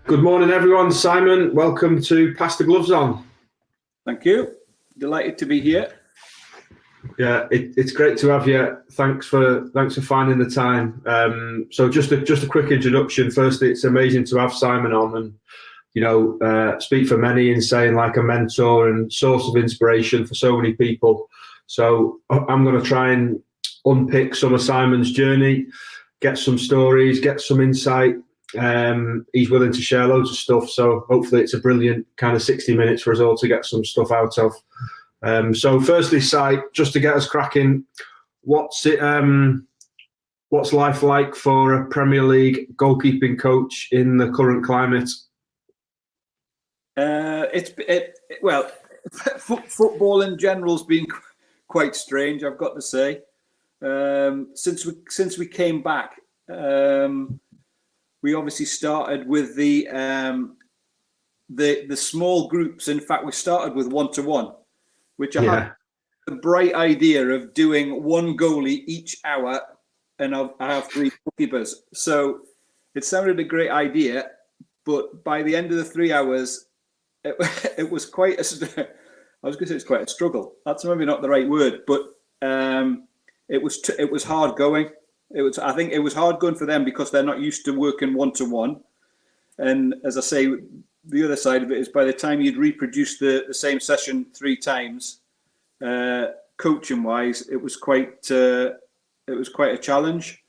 Good morning, everyone. Simon, welcome to Pass the Gloves On. Thank you. Delighted to be here. Yeah, it's great to have you. Thanks for finding the time. So just a quick introduction. Firstly, it's amazing to have Simon on, and speak for many in saying like a mentor and source of inspiration for so many people. So I'm going to try and unpick some of Simon's journey, get some stories, get some insight. He's willing to share loads of stuff, so hopefully it's a brilliant kind of 60 minutes for us all to get some stuff out of. So firstly, Si, just to get us cracking, what's life like for a Premier League goalkeeping coach in the current climate? Football in general has been quite strange, I've got to say. Since we came back, we obviously started with the small groups. In fact, we started with 1-to-1, which I had the bright idea of doing one goalie each hour, and I have 3 goalkeepers. So it sounded a great idea, but by the end of the 3 hours, it was quite a. I was going to say it's quite a struggle. That's maybe not the right word, but it was hard going. I think it was hard going for them because they're not used to working 1-to-1. And as I say, the other side of it is by the time you'd reproduce the same session 3 times, coaching wise, it was quite a challenge.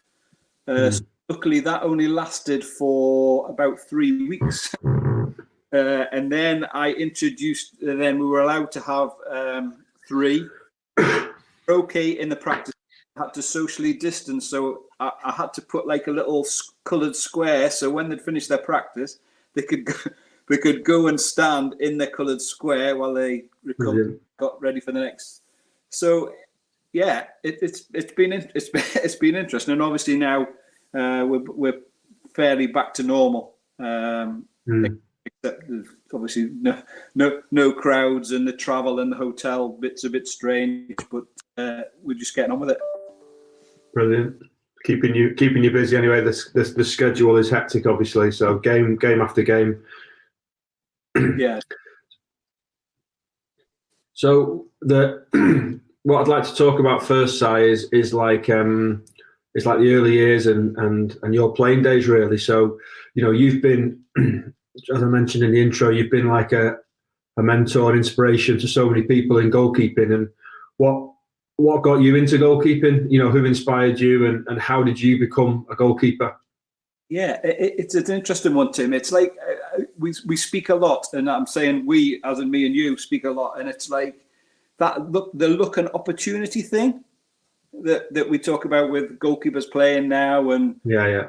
So luckily, that only lasted for about 3 weeks. And then I introduced. Then we were allowed to have 3. Okay, in the practice, I had to socially distance, so I had to put like a little coloured square. So when they'd finished their practice, they could go and stand in their coloured square while they got ready for the next. So yeah, it's been interesting, and obviously now we're fairly back to normal. Except there's obviously no crowds, and the travel and the hotel bit's a bit strange, but we're just getting on with it. Brilliant, keeping you busy anyway. The schedule is hectic, obviously. So game after game. Yeah. So what I'd like to talk about first, Si, is like the early years and your playing days, really. So you've been, as I mentioned in the intro, you've been like a mentor, inspiration to so many people in goalkeeping. And what got you into goalkeeping? Who inspired you, and how did you become a goalkeeper? Yeah, it's an interesting one, Tim. It's like we speak a lot, and I'm saying we, as in me and you, speak a lot, and it's like the look and opportunity thing that we talk about with goalkeepers playing now, and yeah.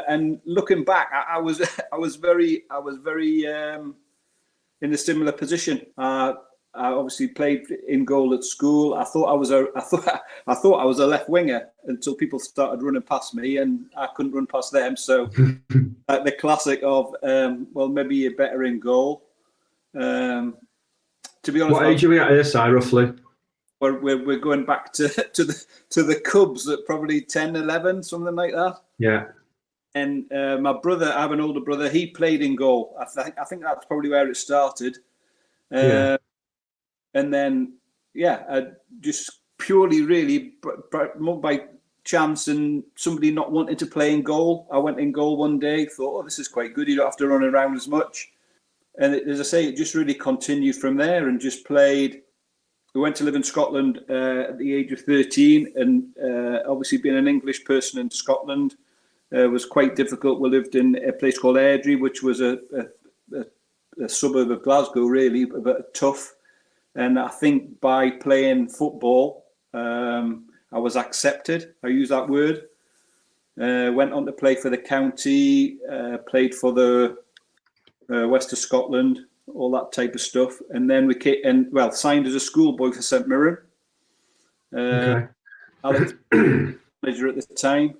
And looking back, I was very in a similar position. I obviously played in goal at school. I thought I was a left winger until people started running past me, and I couldn't run past them. So the classic of maybe you're better in goal. To be honest, what age are we at here, Si, roughly? We're going back to the Cubs at probably 10, 11, something like that. Yeah. And my brother, I have an older brother. He played in goal. I think that's probably where it started. And then, just purely, really, more by chance and somebody not wanting to play in goal. I went in goal one day, thought, this is quite good. You don't have to run around as much. And as I say, it just really continued from there and just played. We went to live in Scotland at the age of 13. And obviously being an English person in Scotland was quite difficult. We lived in a place called Airdrie, which was a suburb of Glasgow, really, but tough. And I think by playing football, I was accepted. I use that word. Went on to play for the county, played for the West of Scotland, all that type of stuff. And then signed as a schoolboy for St Mirren. Alex, manager at the time.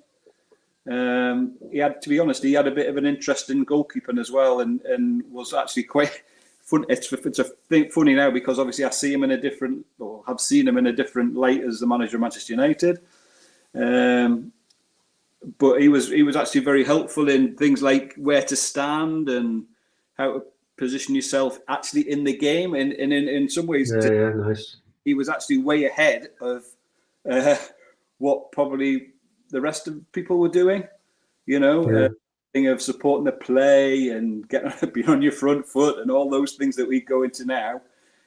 He had a bit of an interest in goalkeeping as well, and was actually quite fun. It's a thing funny now because obviously have seen him in a different light as the manager of Manchester United. but he was actually very helpful in things like where to stand and how to position yourself actually in the game. And in some ways, nice. He was actually way ahead of what probably the rest of people were doing. Thing of supporting the play and being on your front foot and all those things that we go into now.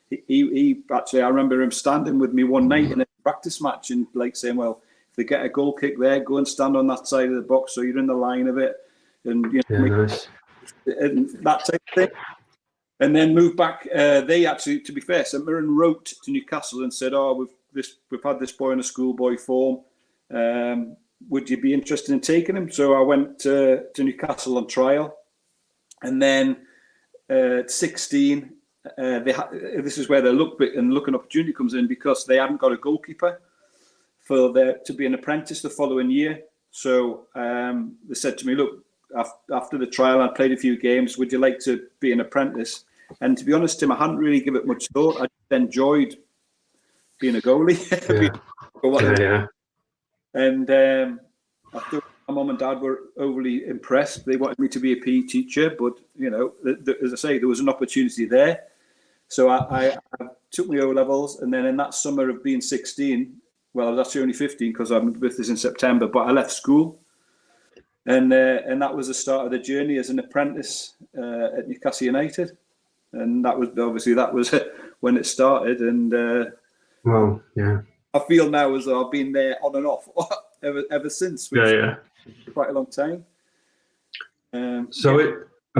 He actually, I remember him standing with me one night in a practice match and like saying, well, if they get a goal kick there, go and stand on that side of the box so you're in the line of it. And, nice. And that type of thing. And then moved back. They actually, to be fair, St Mirren wrote to Newcastle and said, we've had this boy in a schoolboy form. Would you be interested in taking him? So I went to Newcastle on trial. And then at 16, this is where the looking opportunity comes in, because they hadn't got a goalkeeper to be an apprentice the following year. So they said to me, look, after the trial, I'd played a few games. Would you like to be an apprentice? And to be honest, Tim, I hadn't really given it much thought. I just enjoyed being a goalie. Yeah. And I thought my mum and dad were overly impressed. They wanted me to be a PE teacher, but as I say, there was an opportunity there. So I took my O-levels, and then in that summer of being 16, well, I was actually only 15 because my birthday's in September, but I left school. And that was the start of the journey as an apprentice at Newcastle United. And that was when it started. And well, yeah, I feel now as though I've been there on and off ever since. Quite a long time. I'm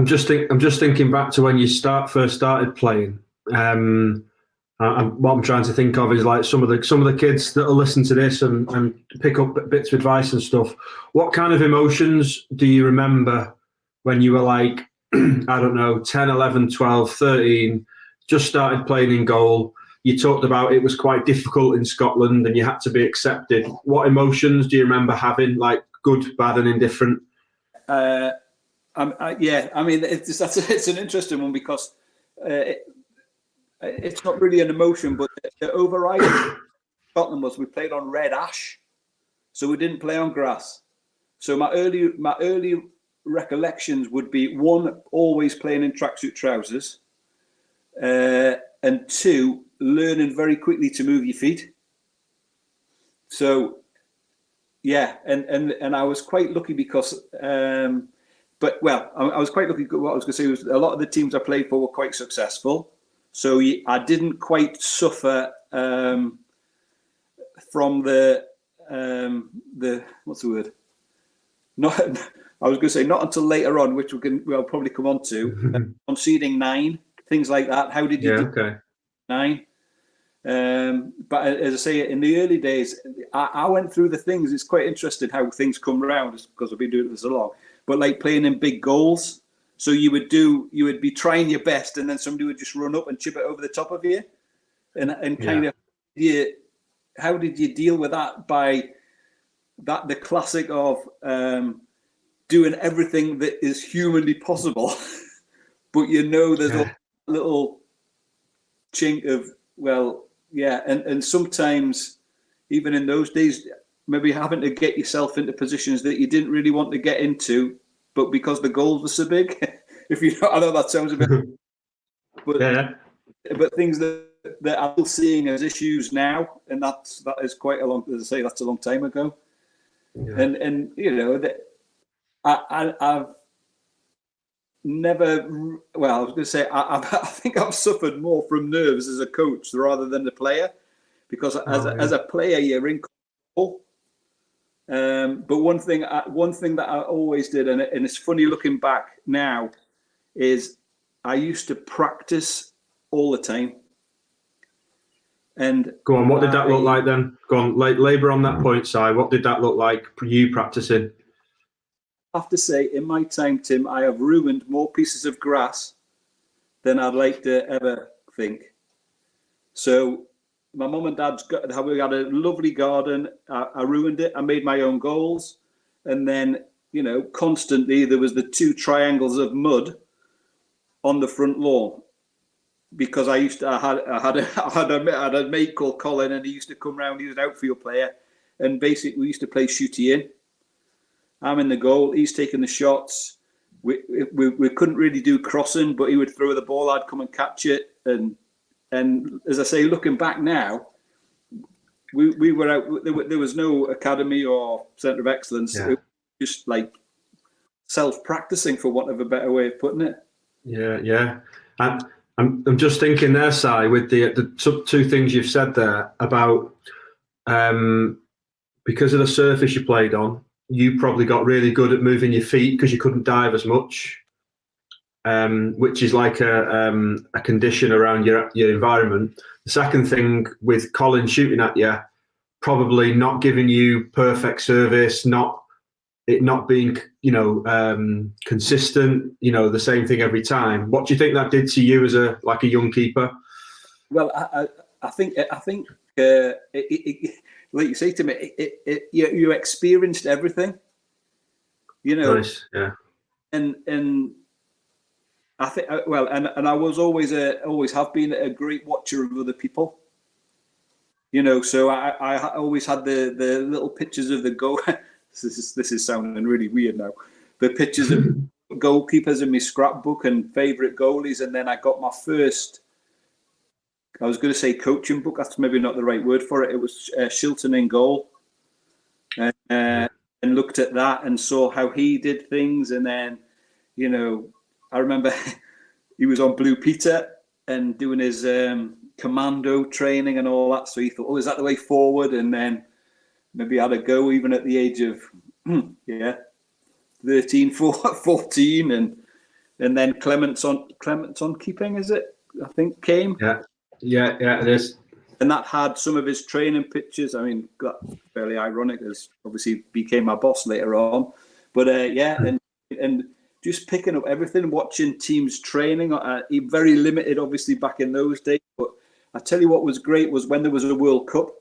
just thinking back to when you first started playing. What I'm trying to think of is like some of the kids that will listen to this and pick up bits of advice and stuff. What kind of emotions do you remember when you were like, I don't know, 10, 11, 12, 13, just started playing in goal? You talked about it was quite difficult in Scotland and you had to be accepted. What emotions do you remember having, like good, bad and indifferent? I mean, it's an interesting one because it's not really an emotion, but the overriding Scotland was we played on red ash, so we didn't play on grass. So my early recollections would be, one, always playing in tracksuit trousers, and two, learning very quickly to move your feet. So yeah, and I was quite lucky because I was quite lucky. What I was going to say was a lot of the teams I played for were quite successful. So I didn't quite suffer from the what's the word? I was going to say not until later on, which we'll probably come on to, conceding 9, things like that. How did you do 9? But as I say, in the early days, I went through the things. It's quite interesting how things come around because I've been doing this a lot. But like playing in big goals. So you would be trying your best, and then somebody would just run up and chip it over the top of you, and kind of, how did you deal with that? By that, the classic of doing everything that is humanly possible, but there's a little chink of and sometimes even in those days, maybe having to get yourself into positions that you didn't really want to get into. But because the goals were so big, I know that sounds a bit, but things that I'm still seeing as issues now, and that is quite a long. As I say, that's a long time ago, and I've never. Well, I was going to say I think I've suffered more from nerves as a coach rather than the player, because as a player you're in control. But one thing that I always did, and it's funny looking back now, is I used to practice all the time. And go on, what did that look like then? Go on, labour on that point, Si. What did that look like for you practicing? I have to say, in my time, Tim, I have ruined more pieces of grass than I'd like to ever think. So my mum and dad's we had a lovely garden. I ruined it. I made my own goals, and then constantly there was the 2 triangles of mud on the front lawn, because I had a mate called Colin, and he used to come round. He was an outfield player, and basically we used to play shooty in. I'm in the goal. He's taking the shots. We couldn't really do crossing, but he would throw the ball. I'd come and catch it. And as I say, looking back now, we were out. There was no academy or centre of excellence. Yeah. It was just like self-practicing, for want of a better way of putting it. Yeah. I'm just thinking there, Si, with the two things you've said there about because of the surface you played on, you probably got really good at moving your feet because you couldn't dive as much, which is like a condition around your environment. The second thing with Colin shooting at you, probably not giving you perfect service, not being, consistent, the same thing every time. What do you think that did to you as a young keeper? Well, I think like you say to me, you experienced everything, Nice, yeah. And I think, well, and I was always have been a great watcher of other people. So I always had the little pictures of the goal. This is sounding really weird now. The pictures of goalkeepers in my scrapbook and favourite goalies, and then I got my first. I was going to say coaching book. That's maybe not the right word for it. It was Shilton in goal, and looked at that and saw how he did things. And then, I remember he was on Blue Peter and doing his commando training and all that. So he thought, is that the way forward? And then maybe had a go even at the age of 13, 14, and then Clement's on keeping, is it? I think came. Yeah, it is. And that had some of his training pictures. I mean, that's fairly ironic, as obviously became my boss later on. But and just picking up everything, watching teams training. Very limited, obviously, back in those days. But I tell you what was great was when there was a World Cup,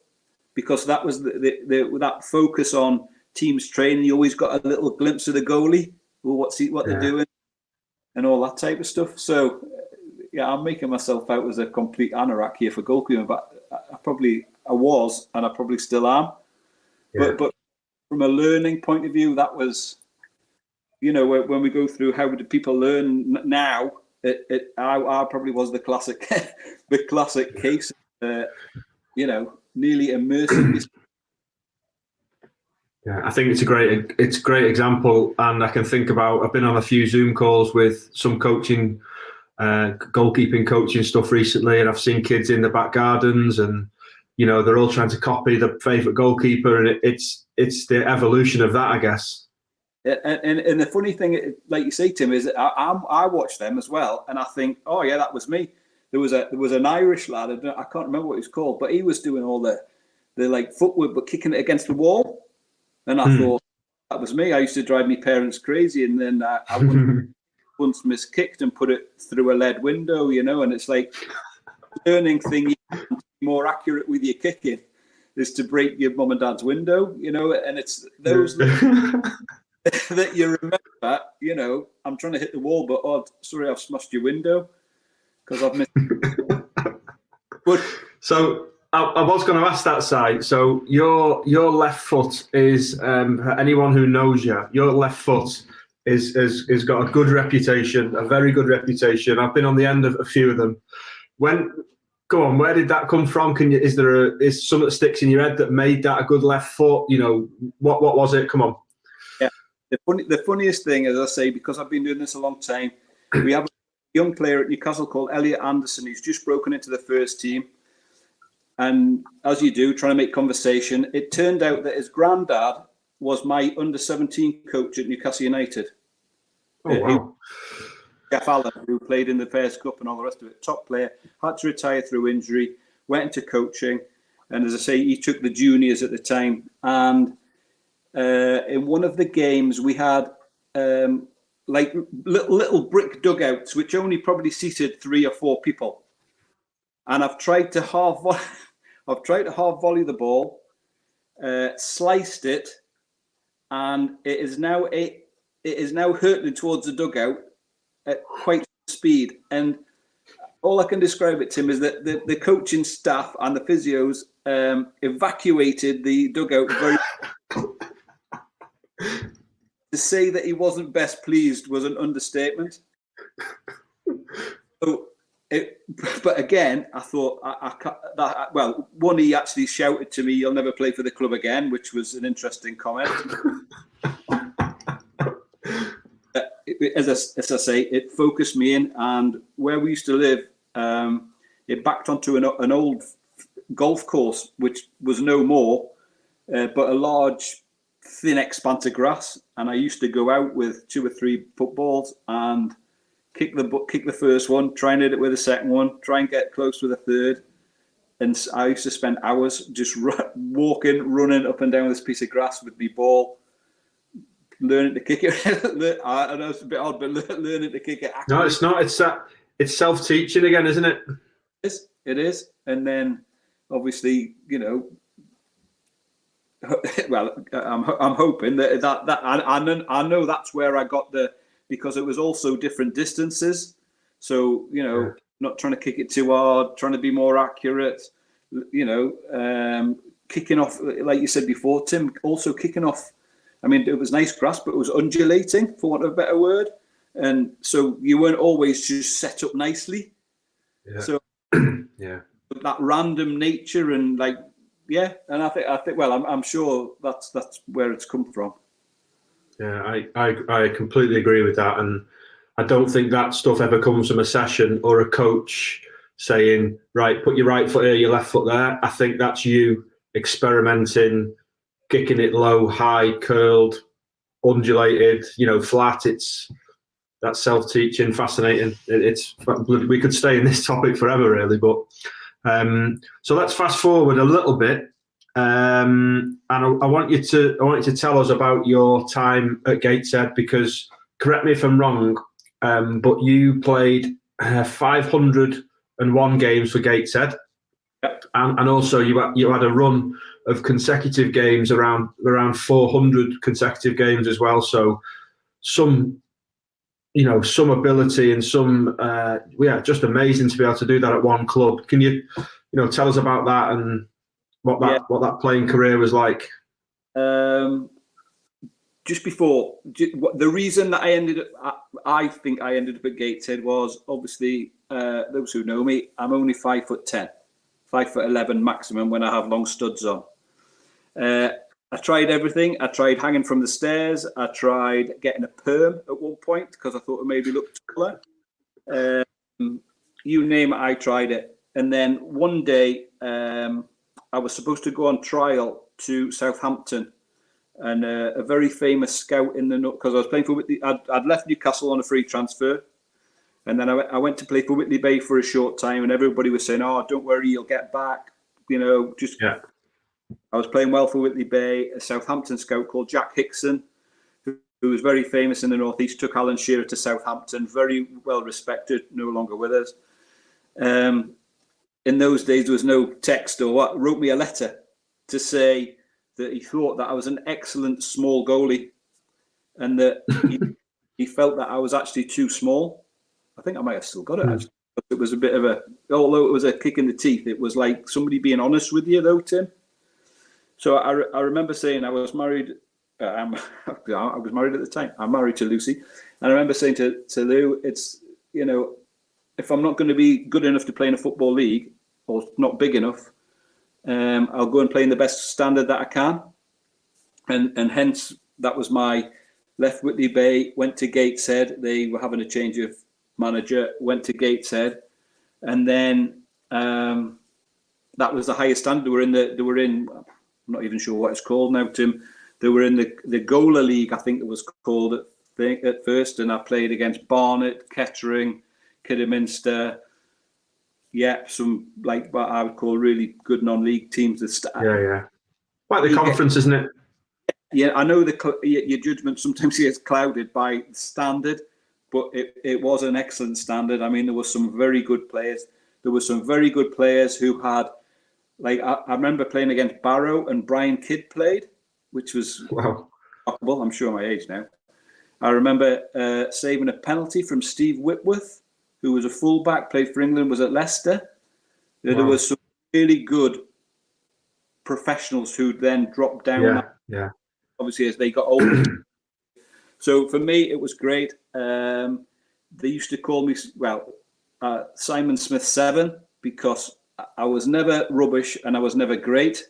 because that was that focus on teams training. You always got a little glimpse of the goalie, or what they're doing, and all that type of stuff. So. Yeah, I'm making myself out as a complete anorak here for goalkeeping, but I was, and I probably still am. Yeah. But from a learning point of view, that was, when we go through how do people learn now, I probably was the classic, case, nearly immersing. Yeah, I think it's a great example, and I can think about. I've been on a few Zoom calls with some coaching. Goalkeeping coaching stuff recently, and I've seen kids in the back gardens, and they're all trying to copy the favourite goalkeeper, and it's the evolution of that, I guess. And the funny thing, like you say, Tim, is that I watch them as well, and I think, oh yeah, that was me. There was an Irish lad, I can't remember what he was called, but he was doing all the like footwork but kicking it against the wall, and I thought that was me. I used to drive my parents crazy, and then I wouldn't. Once miskicked and put it through a lead window, and it's like learning thing. You can be more accurate with your kicking is to break your mum and dad's window, and it's those that you remember. I'm trying to hit the wall, but sorry, I've smashed your window because I've missed. But so I was going to ask that side. So your left foot is anyone who knows you, your left foot. Is got a good reputation, a very good reputation. I've been on the end of a few of them. Go on, where did that come from? Is something that sticks in your head that made that a good left foot? What was it? Come on. Yeah, the funniest thing, as I say, because I've been doing this a long time, we have a young player at Newcastle called Elliot Anderson. He's just broken into the first team, and as you do, trying to make conversation. It turned out that his granddad was my under-17 coach at Newcastle United. Oh, wow. Jeff Allen, who played in the Fairs Cup and all the rest of it. Top player, had to retire through injury, went into coaching. And as I say, he took the juniors at the time. And in one of the games, we had like little brick dugouts, which only probably seated 3 or 4 people. And I've tried to half volley the ball, sliced it, and it is now hurtling towards the dugout at quite speed. And all I can describe it, Tim, is that the coaching staff and the physios evacuated the dugout very to say that he wasn't best pleased was an understatement. So, but again, I thought, one, he actually shouted to me, "You'll never play for the club again," which was an interesting comment. As I say, it focused me in, and where we used to live, it backed onto an old golf course, which was no more, but a large, thin expanse of grass. And I used to go out with 2 or 3 footballs and kick the first one, try and hit it with the second one, try and get close with a third. And I used to spend hours just running up and down this piece of grass with my ball, learning to kick it. I know it's a bit odd, but learning to kick it. No, it's not. It's self-teaching again, isn't it? It is. And then, obviously, well, I'm hoping that I know that's where I got because it was also different distances. So, not trying to kick it too hard, trying to be more accurate, kicking off, like you said before, Tim, also kicking off. I mean, it was nice grass, but it was undulating, for want of a better word. And so you weren't always just set up nicely. Yeah. So yeah, that random nature and and I think well, I'm sure that's where it's come from. Yeah, I completely agree with that, and I don't think that stuff ever comes from a session or a coach saying, right, put your right foot here, your left foot there. I think that's you experimenting, kicking it low, high, curled, undulated, flat. That's self-teaching, fascinating. We could stay in this topic forever, really. But so let's fast forward a little bit, and I want you to tell us about your time at Gateshead, because correct me if I'm wrong, but you played 501 games for Gateshead. Yep. And also you had a run of consecutive games, around 400 consecutive games as well. So some ability and some just amazing to be able to do that at one club. Can you tell us about that and what that playing career was like? Just before, the reason that I think I ended up at Gateshead was, obviously, those who know me, I'm only 5'10", 5'11" maximum when I have long studs on. I tried everything. I tried hanging from the stairs. I tried getting a perm at one point because I thought it maybe looked taller. You name it, I tried it. And then one day, I was supposed to go on trial to Southampton, and a very famous scout because I was playing for Whitley. I'd left Newcastle on a free transfer, and then I went to play for Whitley Bay for a short time, and everybody was saying, "Oh, don't worry, you'll get back." I was playing well for Whitley Bay. A Southampton scout called Jack Hickson, who was very famous in the Northeast, took Alan Shearer to Southampton, very well respected, no longer with us. In those days, there was no text or what. Wrote me a letter to say that he thought that I was an excellent small goalie, and that he felt that I was actually too small. I think I might have still got it, actually. But it was a bit of although it was a kick in the teeth, it was like somebody being honest with you, though, Tim. So I remember saying I was married. I was married at the time. I'm married to Lucy. And I remember saying to Lou, it's, if I'm not going to be good enough to play in a football league, or not big enough, I'll go and play in the best standard that I can. And hence, that was my left Whitley Bay, went to Gateshead. They were having a change of manager, went to Gateshead. And then that was the highest standard. They were in, I'm not even sure what it's called now, Tim. They were in the Gola League, I think it was called at first, and I played against Barnet, Kettering, Kidderminster. Yeah, some like what I would call really good non-league teams. Yeah. Like the conference, isn't it? Yeah, I know your judgment sometimes gets clouded by standard, but it was an excellent standard. I mean, there were some very good players. There were some very good players who had, like, I remember playing against Barrow, and Brian Kidd played, which was remarkable. I'm sure my age now. I remember saving a penalty from Steve Whitworth, who was a fullback, played for England, was at Leicester. Wow. There was some really good professionals who then dropped down. Yeah. Obviously, as they got older. So for me, it was great. They used to call me, Simon Smith 7, because I was never rubbish and I was never great,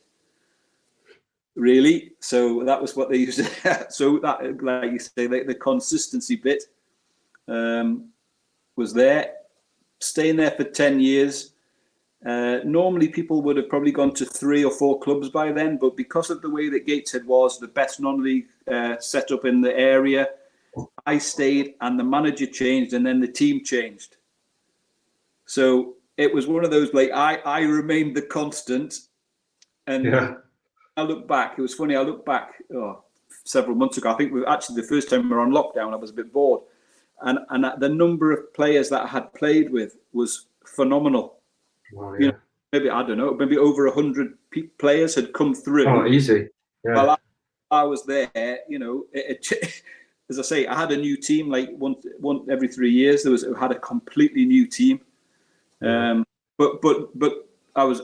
really. So that was what they used to. So that, like you say, the consistency bit was there. Staying there for 10 years. Normally, people would have probably gone to 3 or 4 clubs by then, but because of the way that Gateshead was, the best non-league setup in the area, I stayed, and the manager changed, and then the team changed. So it was one of those, like, I remained the constant. And I look back, it was funny, I look back several months ago. I think the first time we were on lockdown, I was a bit bored. And the number of players that I had played with was phenomenal. Wow, you know, maybe, I don't know, maybe over 100 players had come through. Oh, easy. Yeah. While I was there, you know, as I say, I had a new team, like one every 3 years. I had a completely new team. But I was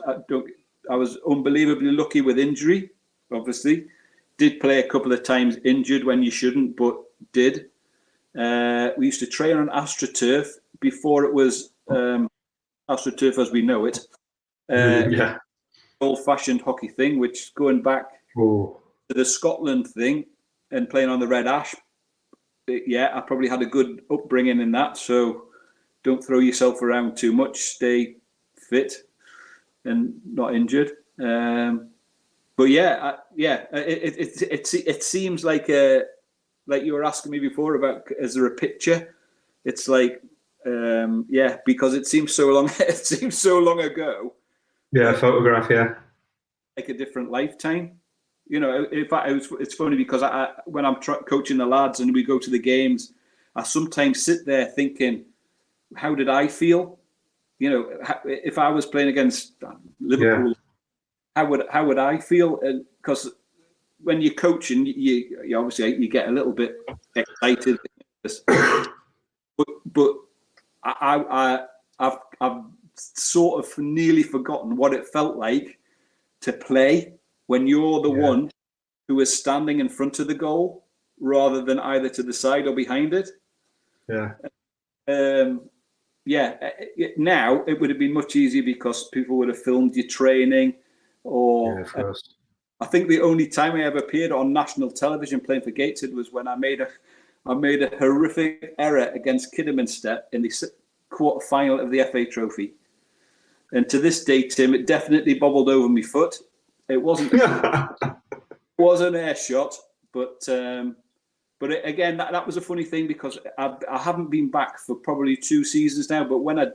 unbelievably lucky with injury. Obviously, did play a couple of times injured when you shouldn't, but did. We used to train on AstroTurf before it was AstroTurf as we know it. Old-fashioned hockey thing, which going back to the Scotland thing and playing on the Red Ash. I probably had a good upbringing in that. So don't throw yourself around too much. Stay fit and not injured. But it seems like you were asking me before about, is there a picture? It's like, because it seems so long. It seems so long ago. Yeah, photograph. Yeah, like a different lifetime. You know, in fact, it's funny because when I'm coaching the lads and we go to the games, I sometimes sit there thinking, how did I feel? You know, if I was playing against Liverpool, how would I feel? Because when you're coaching, you obviously you get a little bit excited, but I've sort of nearly forgotten what it felt like to play when you're the one who is standing in front of the goal rather than either to the side or behind it. Now it would have been much easier because people would have filmed you training, or I think the only time I ever appeared on national television playing for Gateshead was when I made a horrific error against Kidderminster in the quarter final of the FA Trophy. And to this day, Tim, it definitely bobbled over my foot. It wasn't was an air shot, but again, that was a funny thing because I haven't been back for probably 2 seasons now. But when I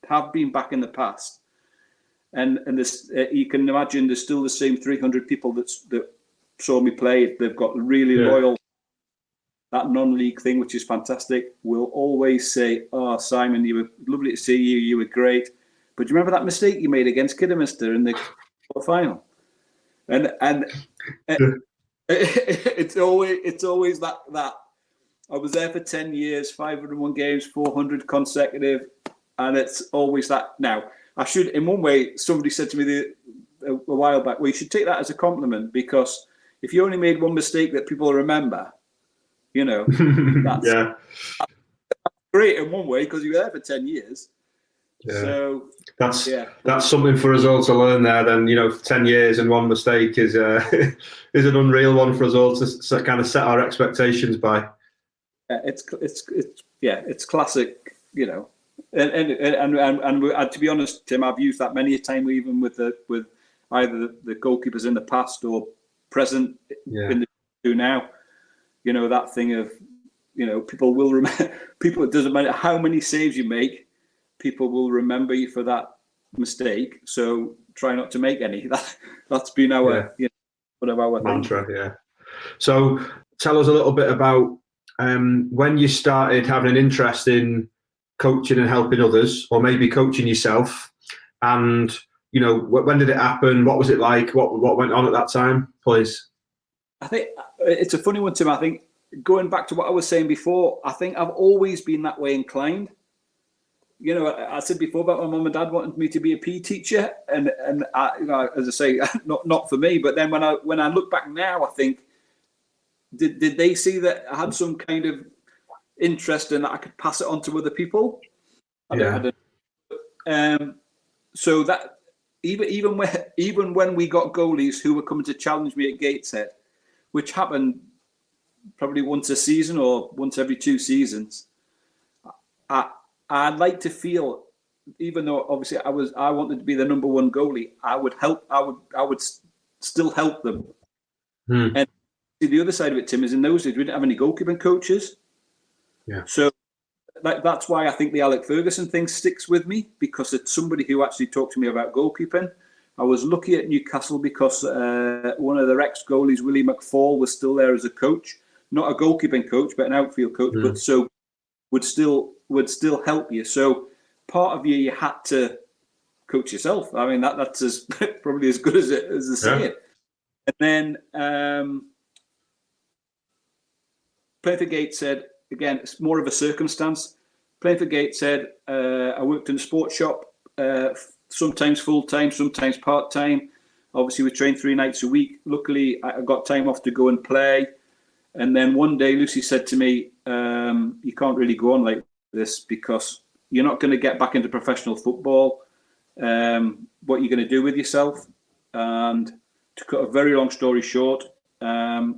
have been back in the past, and this, you can imagine, there's still the same 300 people that saw me play. They've got really loyal. That non-league thing, which is fantastic, will always say, "Oh, Simon, you were lovely to see you. You were great. But do you remember that mistake you made against Kidderminster in the final?" And it's always that I was there for 10 years, 501 games, 400 consecutive, and it's always that. Now, I should, in one way, somebody said to me a while back, well, you should take that as a compliment, because if you only made one mistake that people remember, you know, that's great in one way because you were there for 10 years. So that's something for us all to learn there. Then, you know, 10 years and one mistake is an unreal one for us all to kind of set our expectations by. It's classic, you know. And to be honest, Tim, I've used that many a time, even with either the goalkeepers in the past or present in the do now. You know, that thing of, you know, people will remember. People, it doesn't matter how many saves you make, people will remember you for that mistake. So try not to make any. That's been our one of our mantra. Yeah. So tell us a little bit about when you started having an interest in coaching and helping others, or maybe coaching yourself, and you know, when did it happen? What was it like? What went on at that time, please? I think it's a funny one, Tim. I think going back to what I was saying before, I think I've always been that way inclined. You know, I said before about my mum and dad wanted me to be a PE teacher, and I, you know, as I say, not for me. But then when I look back now, I think did they see that I had some kind of interest and that I could pass it on to other people? I don't. So that even when we got goalies who were coming to challenge me at Gateshead, which happened probably once a season or once every 2 seasons, I'd like to feel, even though obviously I wanted to be the number one goalie, I would still help them. And the other side of it, Tim, is in those days we didn't have any goalkeeping coaches. Yeah. So that's why I think the Alec Ferguson thing sticks with me, because it's somebody who actually talked to me about goalkeeping. I was lucky at Newcastle because one of their ex-goalies, Willie McFall, was still there as a coach. Not a goalkeeping coach, but an outfield coach, but so would still help you. So part of you had to coach yourself. I mean, that's probably as good as the saying. And then playing for Gateshead, again, it's more of a circumstance. Playing for Gateshead, I worked in a sports shop, sometimes full-time, sometimes part-time. Obviously, we trained 3 nights a week. Luckily, I got time off to go and play. And then one day, Lucy said to me, you can't really go on like this because you're not going to get back into professional football. What are you going to do with yourself? And to cut a very long story short, as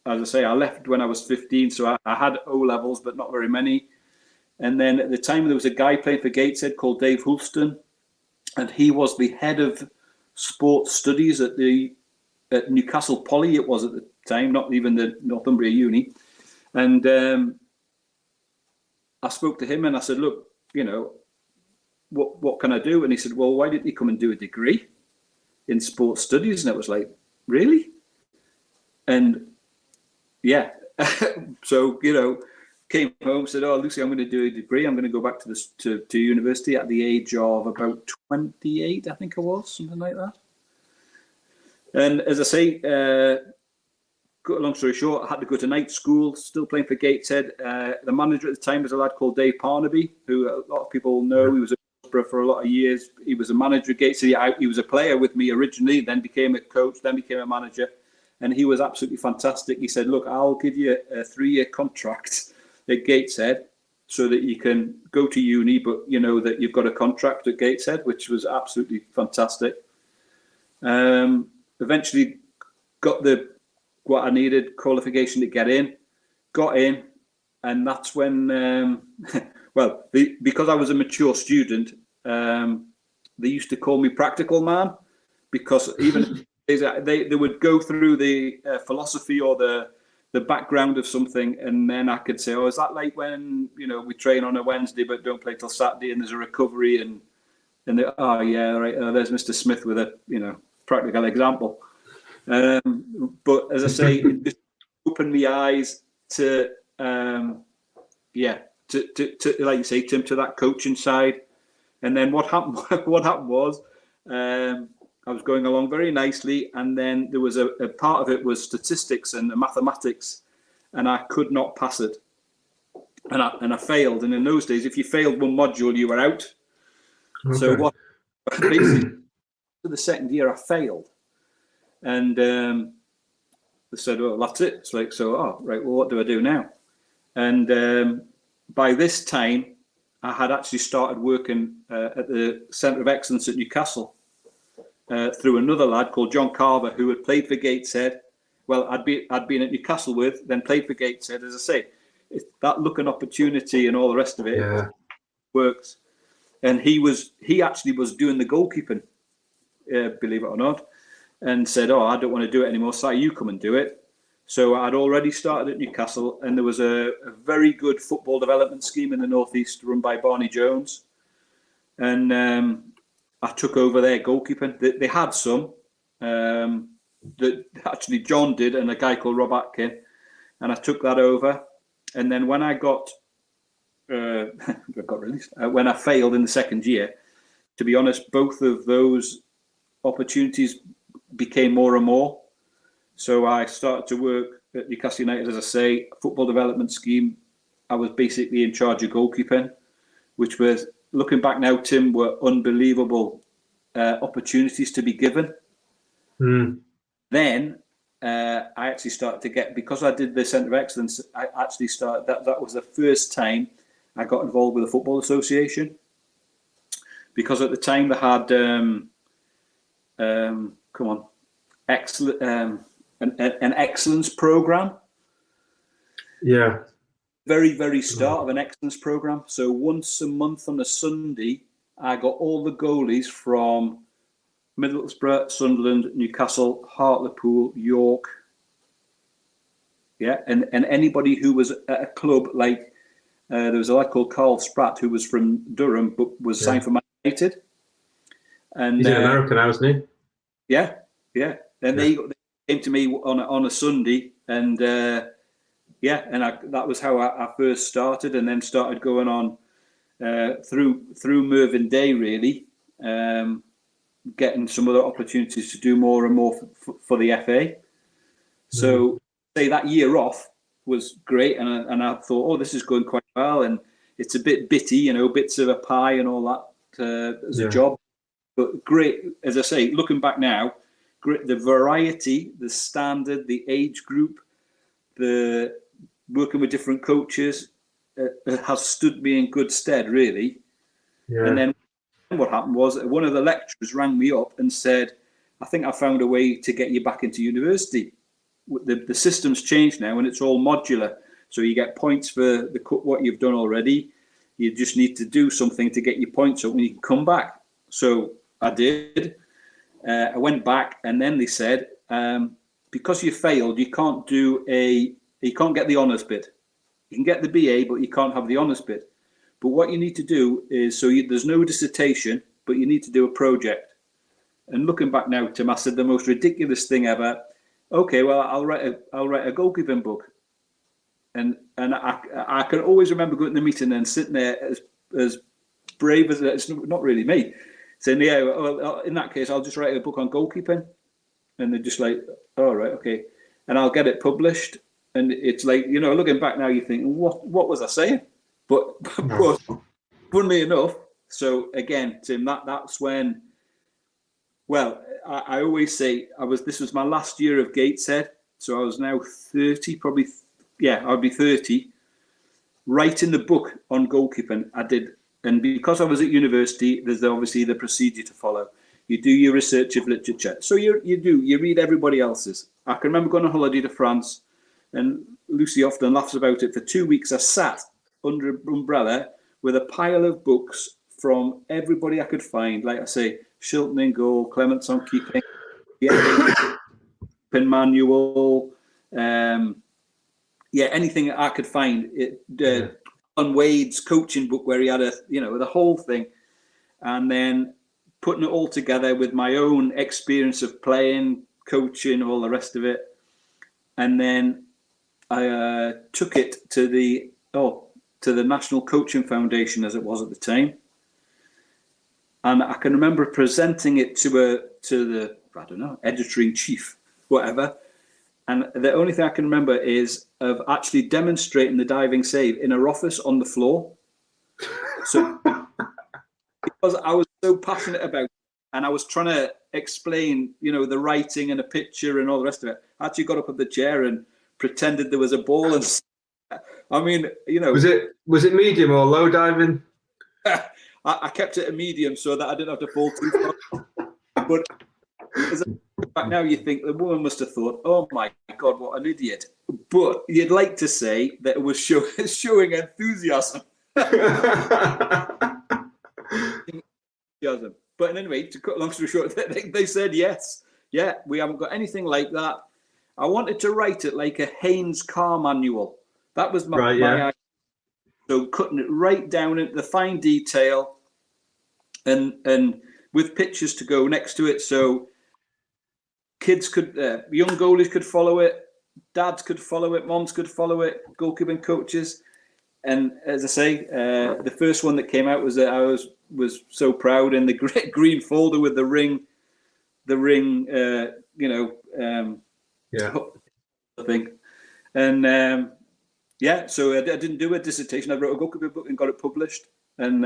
I say, I left when I was 15, so I had O-levels, but not very many. And then at the time, there was a guy playing for Gateshead called Dave Hulston, and he was the head of sports studies at Newcastle Poly, it was at the time, not even the Northumbria Uni. And I spoke to him and I said, look, what can I do? And he said, well, why didn't you come and do a degree in sports studies? And it was like, really? And yeah, so, came home, said, oh, Lucy, I'm going to do a degree. I'm going to go back to university at the age of about 28, I think I was, something like that. And as I say, cut a long story short, I had to go to night school, still playing for Gateshead. The manager at the time was a lad called Dave Parnaby, who a lot of people know. He was at Middlesbrough for a lot of years. He was a manager at Gateshead. He was a player with me originally, then became a coach, then became a manager. And he was absolutely fantastic. He said, look, I'll give you a 3-year contract at Gateshead so that you can go to uni, but you know that you've got a contract at Gateshead, which was absolutely fantastic. Eventually got what I needed, qualification to get in, got in, and that's when, because I was a mature student, they used to call me Practical Man, because even they would go through the philosophy or the background of something, and then I could say, oh, is that like when we train on a Wednesday but don't play till Saturday, and there's a recovery, and they, oh yeah, right, there's Mr. Smith with a practical example. But as I say, it just opened my eyes to like you say, Tim, to that coaching side. And then what happened was, I was going along very nicely, and then there was a part of it was statistics and the mathematics, and I could not pass it, and I failed. And in those days, if you failed one module, you were out. Okay. So what? Basically, for the second year, I failed, and they said, "Oh, that's it." It's like, so, oh, right. Well, what do I do now? And by this time, I had actually started working at the Centre of Excellence at Newcastle. Through another lad called John Carver, who had played for Gateshead. Well, I'd been at Newcastle with, then played for Gateshead. As I say, that look and opportunity and all the rest of it works. And he actually was doing the goalkeeping, believe it or not, and said, "Oh, I don't want to do it anymore. Si, you come and do it." So I'd already started at Newcastle, and there was a very good football development scheme in the Northeast run by Barney Jones, and I took over their goalkeeping. They had some that actually John did, and a guy called Rob Atkin, and I took that over. And then when I got released, when I failed in the second year, to be honest, both of those opportunities became more and more. So I started to work at Newcastle United, as I say, football development scheme. I was basically in charge of goalkeeping, which was, looking back now, Tim, were unbelievable opportunities to be given. Then I actually started to get, because I did the Centre of Excellence, I actually started, that was the first time I got involved with the Football Association. Because at the time they had, excellent, an excellence programme. Yeah. Very, very start of an excellence programme. So once a month on a Sunday, I got all the goalies from Middlesbrough, Sunderland, Newcastle, Hartlepool, York. Yeah, and anybody who was at a club like, there was a lad called Carl Spratt who was from Durham but was signed for Man United. And he's in America now, isn't he? Yeah, yeah. And they came to me on a Sunday, and that was how I first started, and then started going on through Mervyn Day, really, getting some other opportunities to do more and more for the FA. So say that year off was great, and I thought, oh, this is going quite well, and it's a bit bitty, bits of a pie and all that as a job. But great, as I say, looking back now, great, the variety, the standard, the age group, the working with different coaches has stood me in good stead, really. Yeah. And then what happened was one of the lecturers rang me up and said, I think I found a way to get you back into university. The system's changed now and it's all modular. So you get points for what you've done already. You just need to do something to get your points up when you can come back. So I did. I went back, and then they said, because you failed, you can't get the honours bit. You can get the BA, but you can't have the honours bit. But what you need to do is, there's no dissertation, but you need to do a project. And looking back now, Tim, I said the most ridiculous thing ever. Okay, well, I'll write a goalkeeping book. And I can always remember going to the meeting and sitting there as brave as it's not really me, saying, yeah, well, in that case, I'll just write a book on goalkeeping. And they're just like, oh, right, okay. And I'll get it published. And it's like, looking back now, you think, what was I saying? But funnily enough, so again, Tim, that's when, well, I always say this was my last year of Gateshead. So I was now 30, probably, I'd be 30. Writing the book on goalkeeping, I did. And because I was at university, there's obviously the procedure to follow. You do your research of literature. So you read everybody else's. I can remember going on holiday to France, and Lucy often laughs about it. For 2 weeks, I sat under an umbrella with a pile of books from everybody I could find. Like I say, Shilton in goal, Clements on keeping, Pin Manual, anything I could find. On Wade's coaching book, where he had the whole thing, and then putting it all together with my own experience of playing, coaching, all the rest of it, and then I took it to the National Coaching Foundation, as it was at the time, and I can remember presenting it to the editor-in-chief, whatever. And the only thing I can remember is of actually demonstrating the diving save in her office on the floor. So because I was so passionate about it, and I was trying to explain, the writing and a picture and all the rest of it, I actually got up at the chair and pretended there was a ball. And I mean, was it medium or low diving? I kept it a medium so that I didn't have to fall too far. But back now, you think the woman must have thought, "Oh my God, what an idiot!" But you'd like to say that it was showing enthusiasm. But anyway, to cut a long story short, they said yes. Yeah, we haven't got anything like that. I wanted to write it like a Haynes car manual. That was my idea. So cutting it right down into the fine detail, and with pictures to go next to it, so kids could, young goalies could follow it, dads could follow it, moms could follow it, goalkeeping coaches. And as I say, the first one that came out was that I was so proud, in the green folder with the ring, I think. And so I didn't do a dissertation. I wrote a goalkeeping book and got it published. And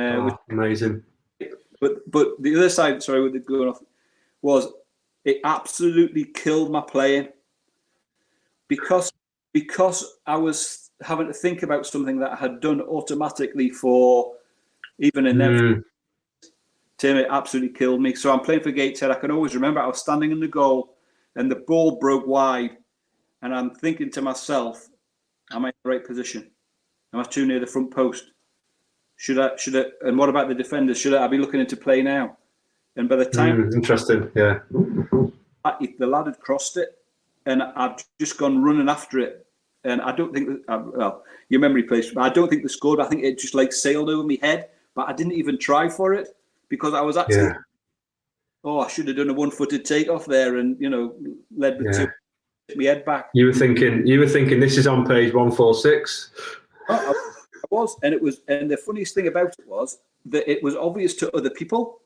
amazing. But the other side, sorry, with the going off, was it absolutely killed my playing. because I was having to think about something that I had done automatically for even in them. Tim, it absolutely killed me. So I'm playing for Gateshead. I can always remember I was standing in the goal and the ball broke wide. And I'm thinking to myself, am I in the right position? Am I too near the front post? Should I, and what about the defenders? Should I be looking into play now? And by the time interesting, yeah, the lad had crossed it, and I've just gone running after it, and I don't think well, your memory plays, but I don't think they scored. I think it just like sailed over my head, but I didn't even try for it because I was actually, I should have done a one-footed takeoff there, and led with two, hit my head back. You were thinking this is on page 146. I was, and the funniest thing about it was that it was obvious to other people.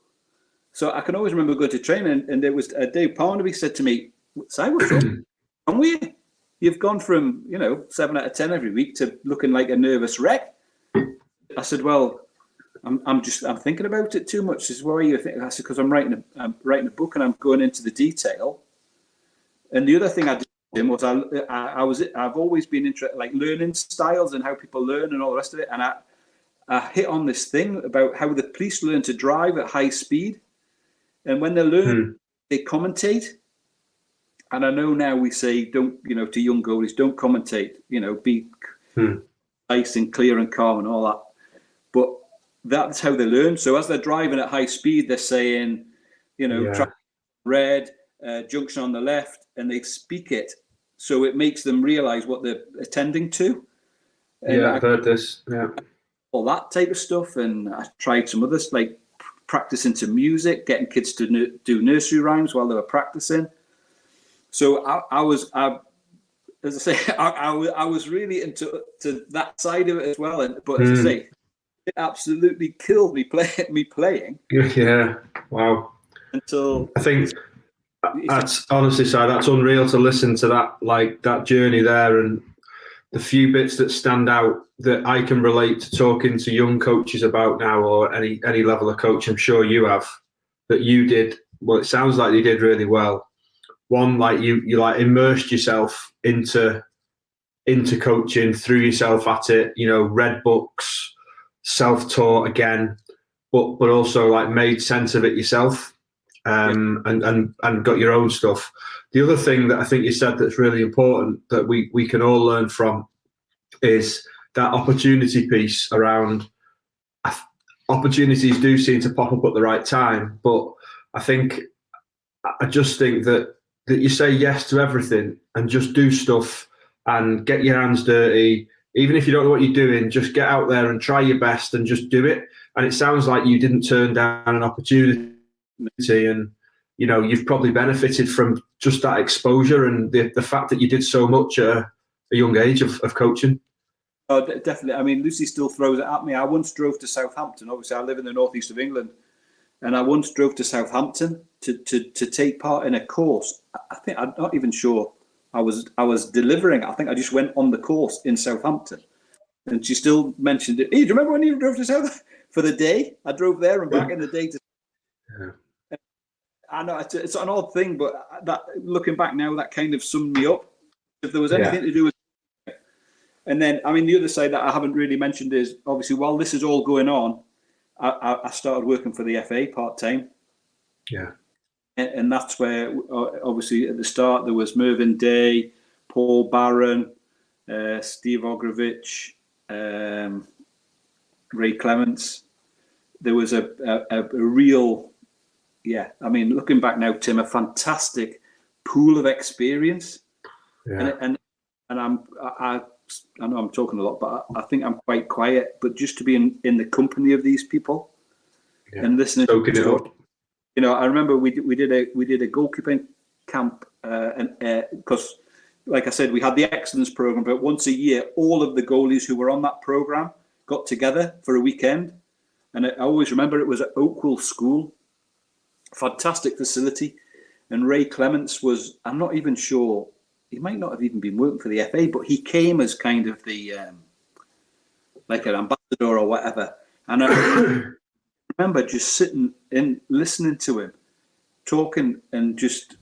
So I can always remember going to training, and there was Dave Parnaby said to me, "Si, what's wrong with you? You've gone from 7 out of 10 every week to looking like a nervous wreck." I said, "Well, I'm thinking about it too much." He says, "Why are you thinking?" I said, "Because I'm writing a book and I'm going into the detail." And the other thing I did was I've always been interested like learning styles and how people learn and all the rest of it, and I hit on this thing about how the police learn to drive at high speed. And when they learn, they commentate. And I know now we say, don't, to young goalies, don't commentate, be nice and clear and calm and all that. But that's how they learn. So as they're driving at high speed, they're saying, track red, junction on the left, and they speak it. So it makes them realize what they're attending to. And I've heard this. Yeah. All that type of stuff. And I tried some others, like practicing to music, getting kids to do nursery rhymes while they were practicing. So I was really into that side of it as well. But as I say, it absolutely killed me playing. Yeah, wow. Until I think that's honestly, Si, that's unreal to listen to that journey there, and the few bits that stand out that I can relate to talking to young coaches about now, or any level of coach. I'm sure you have, that you did. Well, it sounds like you did really well. One, like you like immersed yourself into coaching, threw yourself at it. Read books, self-taught again, but also like made sense of it yourself, and got your own stuff. The other thing that I think you said that's really important that we can all learn from is that opportunity piece around. Opportunities do seem to pop up at the right time, but I just think that you say yes to everything and just do stuff and get your hands dirty. Even if you don't know what you're doing, just get out there and try your best and just do it. And it sounds like you didn't turn down an opportunity, and you've probably benefited from just that exposure and the fact that you did so much at a young age of coaching. Oh, definitely. I mean, Lucy still throws it at me. I once drove to Southampton. Obviously, I live in the northeast of England, and I once drove to Southampton to take part in a course. I think I'm not even sure I was delivering. I think I just went on the course in Southampton, and she still mentioned it. Hey, do you remember when you drove to Southampton for the day? I drove there and back in the day. I know it's an odd thing, but that looking back now, that kind of summed me up. If there was anything to do with. And then, I mean, the other side that I haven't really mentioned is obviously while this is all going on, I started working for the FA part-time. Yeah. And that's where, obviously, at the start, there was Mervyn Day, Paul Barron, Steve Ogrovich, Ray Clements. There was a real, I mean, looking back now, Tim, a fantastic pool of experience. Yeah. And I know I'm talking a lot, but I think I'm quite quiet. But just to be in the company of these people and listening to it up. I remember we did a goalkeeping camp, and because, like I said, we had the excellence program. But once a year, all of the goalies who were on that program got together for a weekend, and I always remember it was at Oakwell School, fantastic facility. And Ray Clements was, I'm not even sure. He might not have even been working for the FA, but he came as kind of the like an ambassador or whatever. And I remember just sitting and listening to him talking, and just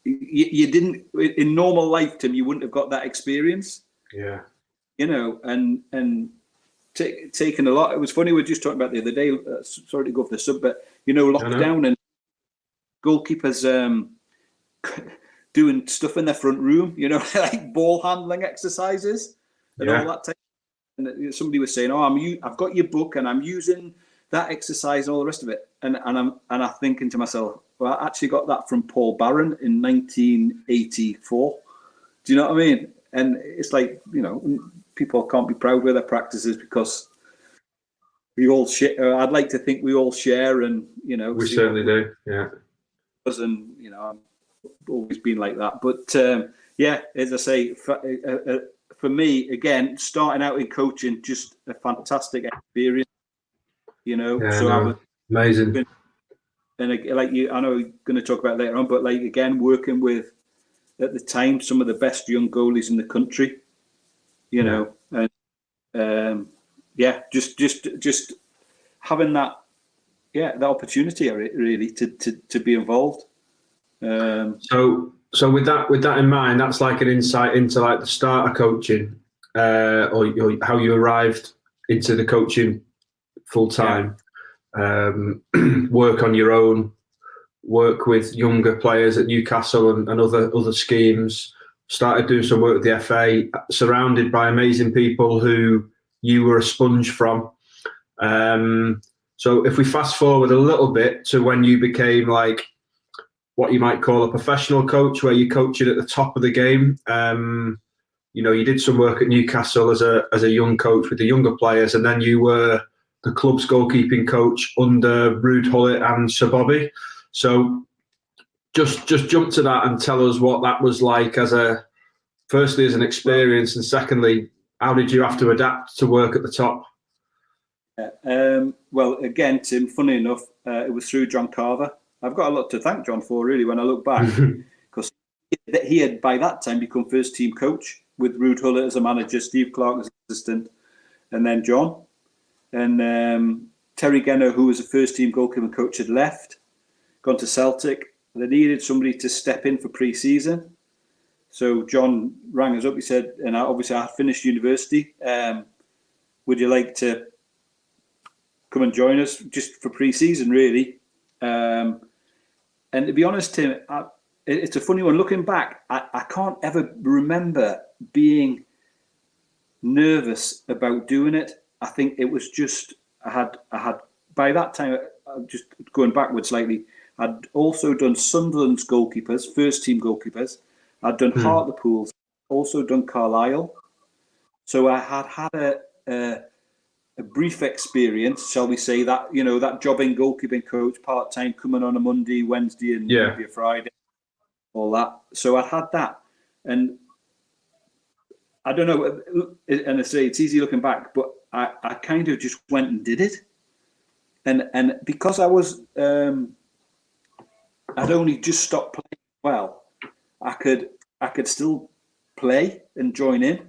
you didn't, in normal life, Tim, you wouldn't have got that experience. Yeah. You know, and taken a lot. It was funny, we were just talking about the other day, sorry to go off the sub, but, you know, lockdown and goalkeepers doing stuff in their front room, you know, like ball handling exercises and all that type. And somebody was saying, "Oh, I've got your book and I'm using that exercise and all the rest of it." And I'm thinking to myself, well, I actually got that from Paul Barron in 1984. Do you know what I mean? And it's like, you know, people can't be proud with their practices because we all share. I'd like to think we all share, and you know, we certainly do. Yeah. And you know, I've always been like that. But yeah, as I say, for me, again, starting out in coaching, just a fantastic experience. You know, I was amazing. And like you, I know we're going to talk about later on, but like again, working with at the time some of the best young goalies in the country. You know, and just having that, the opportunity really to be involved. So with that in mind, that's like an insight into like the start of coaching, or how you arrived into the coaching full time. Work on your own, work with younger players at Newcastle and other schemes. Started doing some work with the FA, surrounded by amazing people who you were a sponge from. So if we fast forward a little bit to when you became like what you might call a professional coach, where you're coaching at the top of the game. You know, you did some work at Newcastle as a young coach with the younger players, and then you were the club's goalkeeping coach under Ruud Gullit and Sir Bobby. So just jump to that and tell us what that was like firstly as an experience, and secondly, how did you have to adapt to work at the top? Well, again, Tim, funny enough, it was through John Carver. I've got a lot to thank John for, really, when I look back, because he had by that time become first team coach with Ruud Gullit as a manager, Steve Clark as assistant, and then John. And Terry Genno, who was a first team goalkeeper coach, had left, gone to Celtic. They needed somebody to step in for pre-season. So John rang us up. He said, and obviously I finished university. Would you like to come and join us just for pre-season, really? And to be honest, Tim, it's a funny one. Looking back, I can't ever remember being nervous about doing it. I think it was just I had by that time, just going backwards slightly, I'd also done Sunderland's goalkeepers, first team goalkeepers. I'd done Hartlepool's, also done Carlisle. So I had a brief experience, shall we say, that, you know, that jobbing goalkeeping coach, part-time, coming on a Monday, Wednesday, and maybe a Friday, all that. So I had that. And I don't know, and I say it's easy looking back, but I kind of just went and did it. And because I was, I'd only just stopped playing well, I could still play and join in.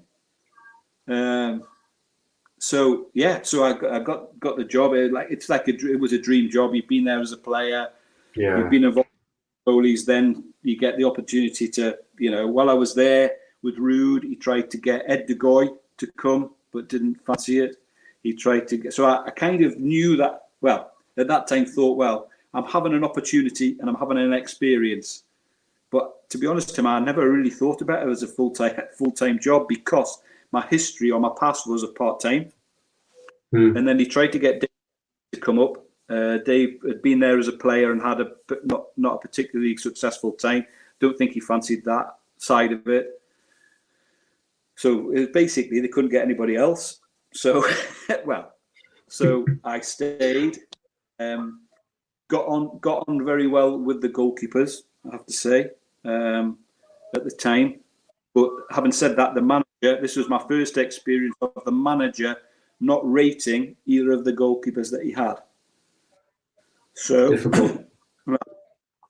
So I got the job. It was a dream job. You've been there as a player. Yeah. You've been involved with goalies. Then you get the opportunity to, you know, while I was there with Ruud, he tried to get Ed de Goey to come, but didn't fancy it. He tried to get. So I kind of knew that. Well, at that time, thought, well, I'm having an opportunity and I'm having an experience. But to be honest, Tim, I never really thought about it as a full-time job, because my history or my past was a part-time. And then he tried to get Dave to come up. Dave had been there as a player and had not a particularly successful time. Don't think he fancied that side of it. So it was basically they couldn't get anybody else. So, so I stayed. Got on very well with the goalkeepers, I have to say, at the time. But having said that, the manager, this was my first experience of the manager not rating either of the goalkeepers that he had. So difficult.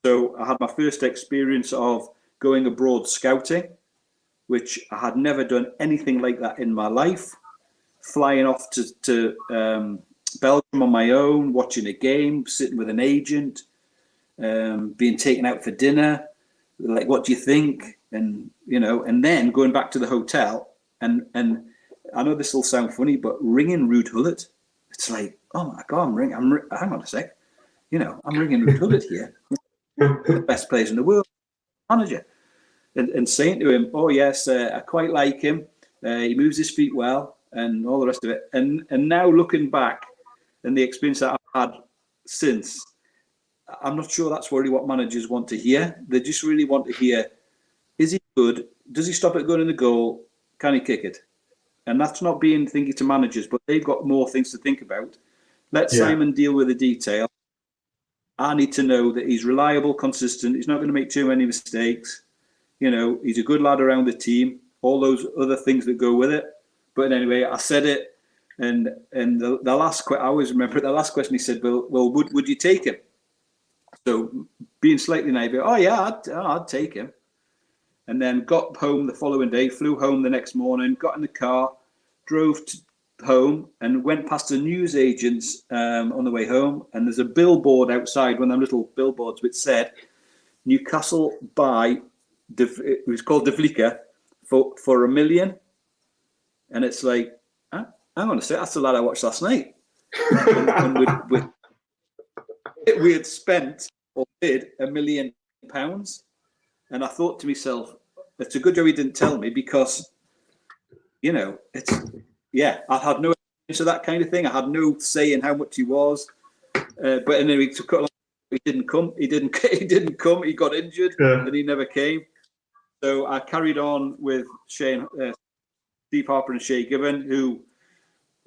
So I had my first experience of going abroad scouting, which I had never done anything like that in my life. Flying off to Belgium on my own, watching a game, sitting with an agent, being taken out for dinner, like, what do you think? And, you know, and then going back to the hotel, and I know this will sound funny, but ringing Ruud Gullit, it's like, oh my God, hang on a sec. You know, I'm ringing Ruud Gullit here. The best players in the world, manager. And saying to him, oh yes, I quite like him. He moves his feet well and all the rest of it. And now looking back and the experience that I've had since, I'm not sure that's really what managers want to hear. They just really want to hear, is he good? Does he stop it going in the goal? Can he kick it? And that's not being thinking to managers, but they've got more things to think about. Let Simon deal with the detail. I need to know that he's reliable, consistent. He's not going to make too many mistakes. You know, he's a good lad around the team. All those other things that go with it. But anyway, I said it, and the last I always remember the last question he said, "Well, would you take him?" So being slightly naive, oh yeah, I'd take him. And then got home the following day, flew home the next morning, got in the car, drove home, and went past the newsagents on the way home. And there's a billboard outside, one of them little billboards, which said Newcastle buy, it was called De Vlieker, for $1 million. And it's like, hang on a sec, that's the lad I watched last night. and we had spent or did £1 million. And I thought to myself, it's a good job he didn't tell me, because, you know, I had no experience of that kind of thing. I had no say in how much he was. But anyway, to cut along, he didn't come. He didn't come. He got injured, and he never came. So I carried on with Steve Harper and Shay Given, who,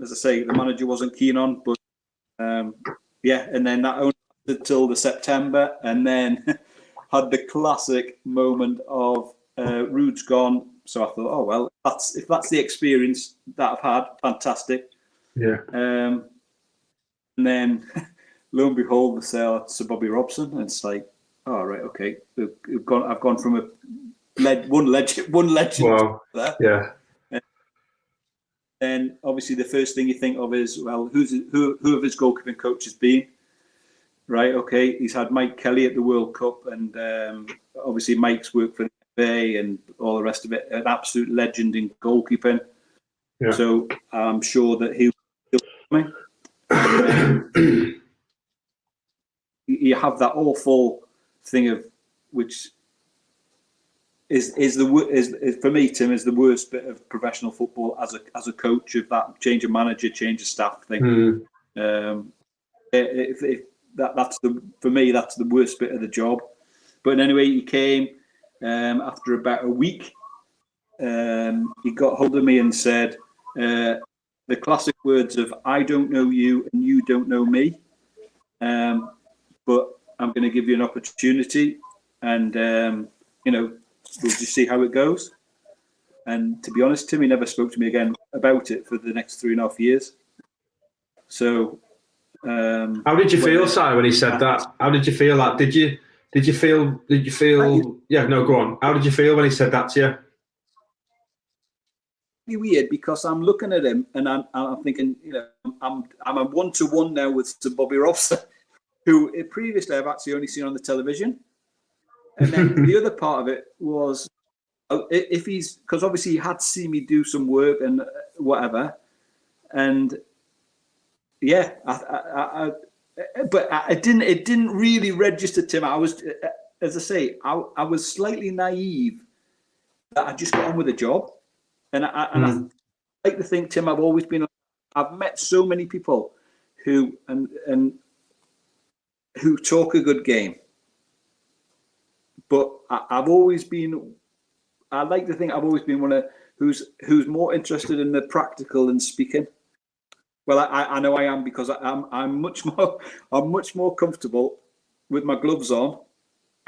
as I say, the manager wasn't keen on. But and then that only lasted till the September, and then had the classic moment of Ruud's gone. So I thought, oh well, if that's the experience that I've had, fantastic. Yeah. And then lo and behold, the sale to Sir Bobby Robson, and it's like, oh right, okay, I've gone from one legend Wow. there. Yeah. And obviously, the first thing you think of is, well, who have his goalkeeping coaches been? Right, okay, he's had Mike Kelly at the World Cup, and obviously Mike's worked for the FA and all the rest of it. An absolute legend in goalkeeping. Yeah. So I'm sure that he'll me. You have that awful thing of, which is for me, Tim, is the worst bit of professional football as a coach, of that change of manager, change of staff thing. That's for me, that's the worst bit of the job. But anyway, he came after about a week. He got hold of me and said the classic words of, "I don't know you and you don't know me, but I'm going to give you an opportunity, and we'll just see how it goes." And to be honest, Tim, he never spoke to me again about it for the next 3.5 years. So. How did you feel, Si, when he said that? How did you feel? Like, did you feel? Yeah, no, go on. How did you feel when he said that to you? It's weird, because I'm looking at him and I'm thinking, I'm a 1-to-1 now with Sir Bobby Robson, who previously I've actually only seen on the television. And then the other part of it was, if he's, because obviously he had seen me do some work and whatever, and. Yeah, but it didn't really register, Tim. I was, as I say, I was slightly naive that I just got on with the job, and I like to think, Tim, I've met so many people who who talk a good game, but I like to think I've always been one of who's more interested in the practical than speaking. Well, I know I am, because I'm much more comfortable with my gloves on,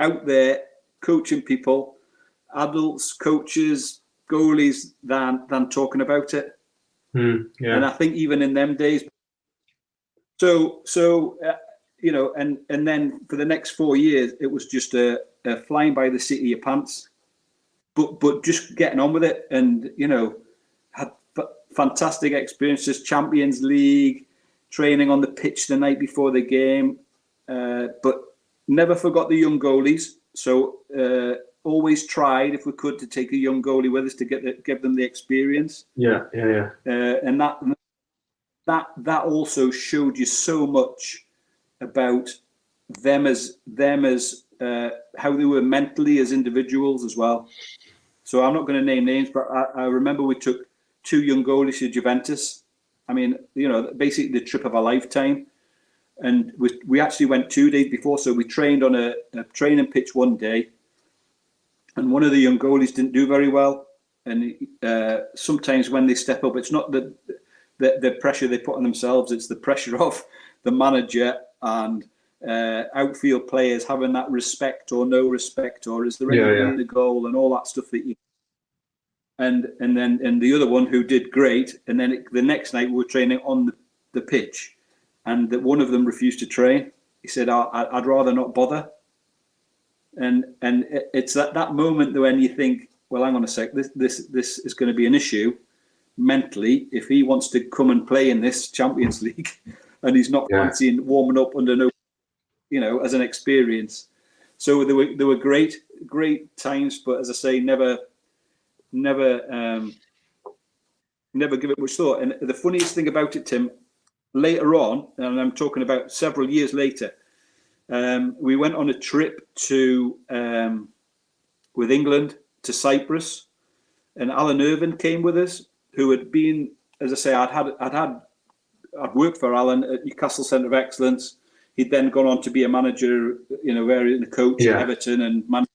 out there coaching people, adults, coaches, goalies, than talking about it. Yeah. And I think even in them days. So and then for the next 4 years, it was just a flying by the seat of your pants, but just getting on with it, and had fantastic experiences, Champions League, training on the pitch the night before the game, but never forgot the young goalies. So always tried, if we could, to take a young goalie with us to give them the experience. And that also showed you so much about them as how they were mentally as individuals as well. So I'm not going to name names, but I remember we took 2 young goalies to Juventus. I mean, basically the trip of a lifetime. And we actually went 2 days before, so we trained on a training pitch one day, and one of the young goalies didn't do very well. And sometimes when they step up, it's not the pressure they put on themselves; it's the pressure of the manager and outfield players having that respect or no respect, or is there anything in the goal, and all that stuff that you. And the other one who did great, and then the next night we were training on the pitch. And that one of them refused to train. He said, "I'd rather not bother." And it's that moment when you think, well, hang on a sec, this is going to be an issue mentally if he wants to come and play in this Champions League, and he's not fancying warming up under no, as an experience. So there were great times, but as I say, never give it much thought. And the funniest thing about it, Tim. Later on, and I'm talking about several years later, we went on a trip with England to Cyprus, and Alan Irvine came with us, who had been, as I say, I'd worked for Alan at Newcastle Centre of Excellence. He'd then gone on to be a manager, a coach at Everton but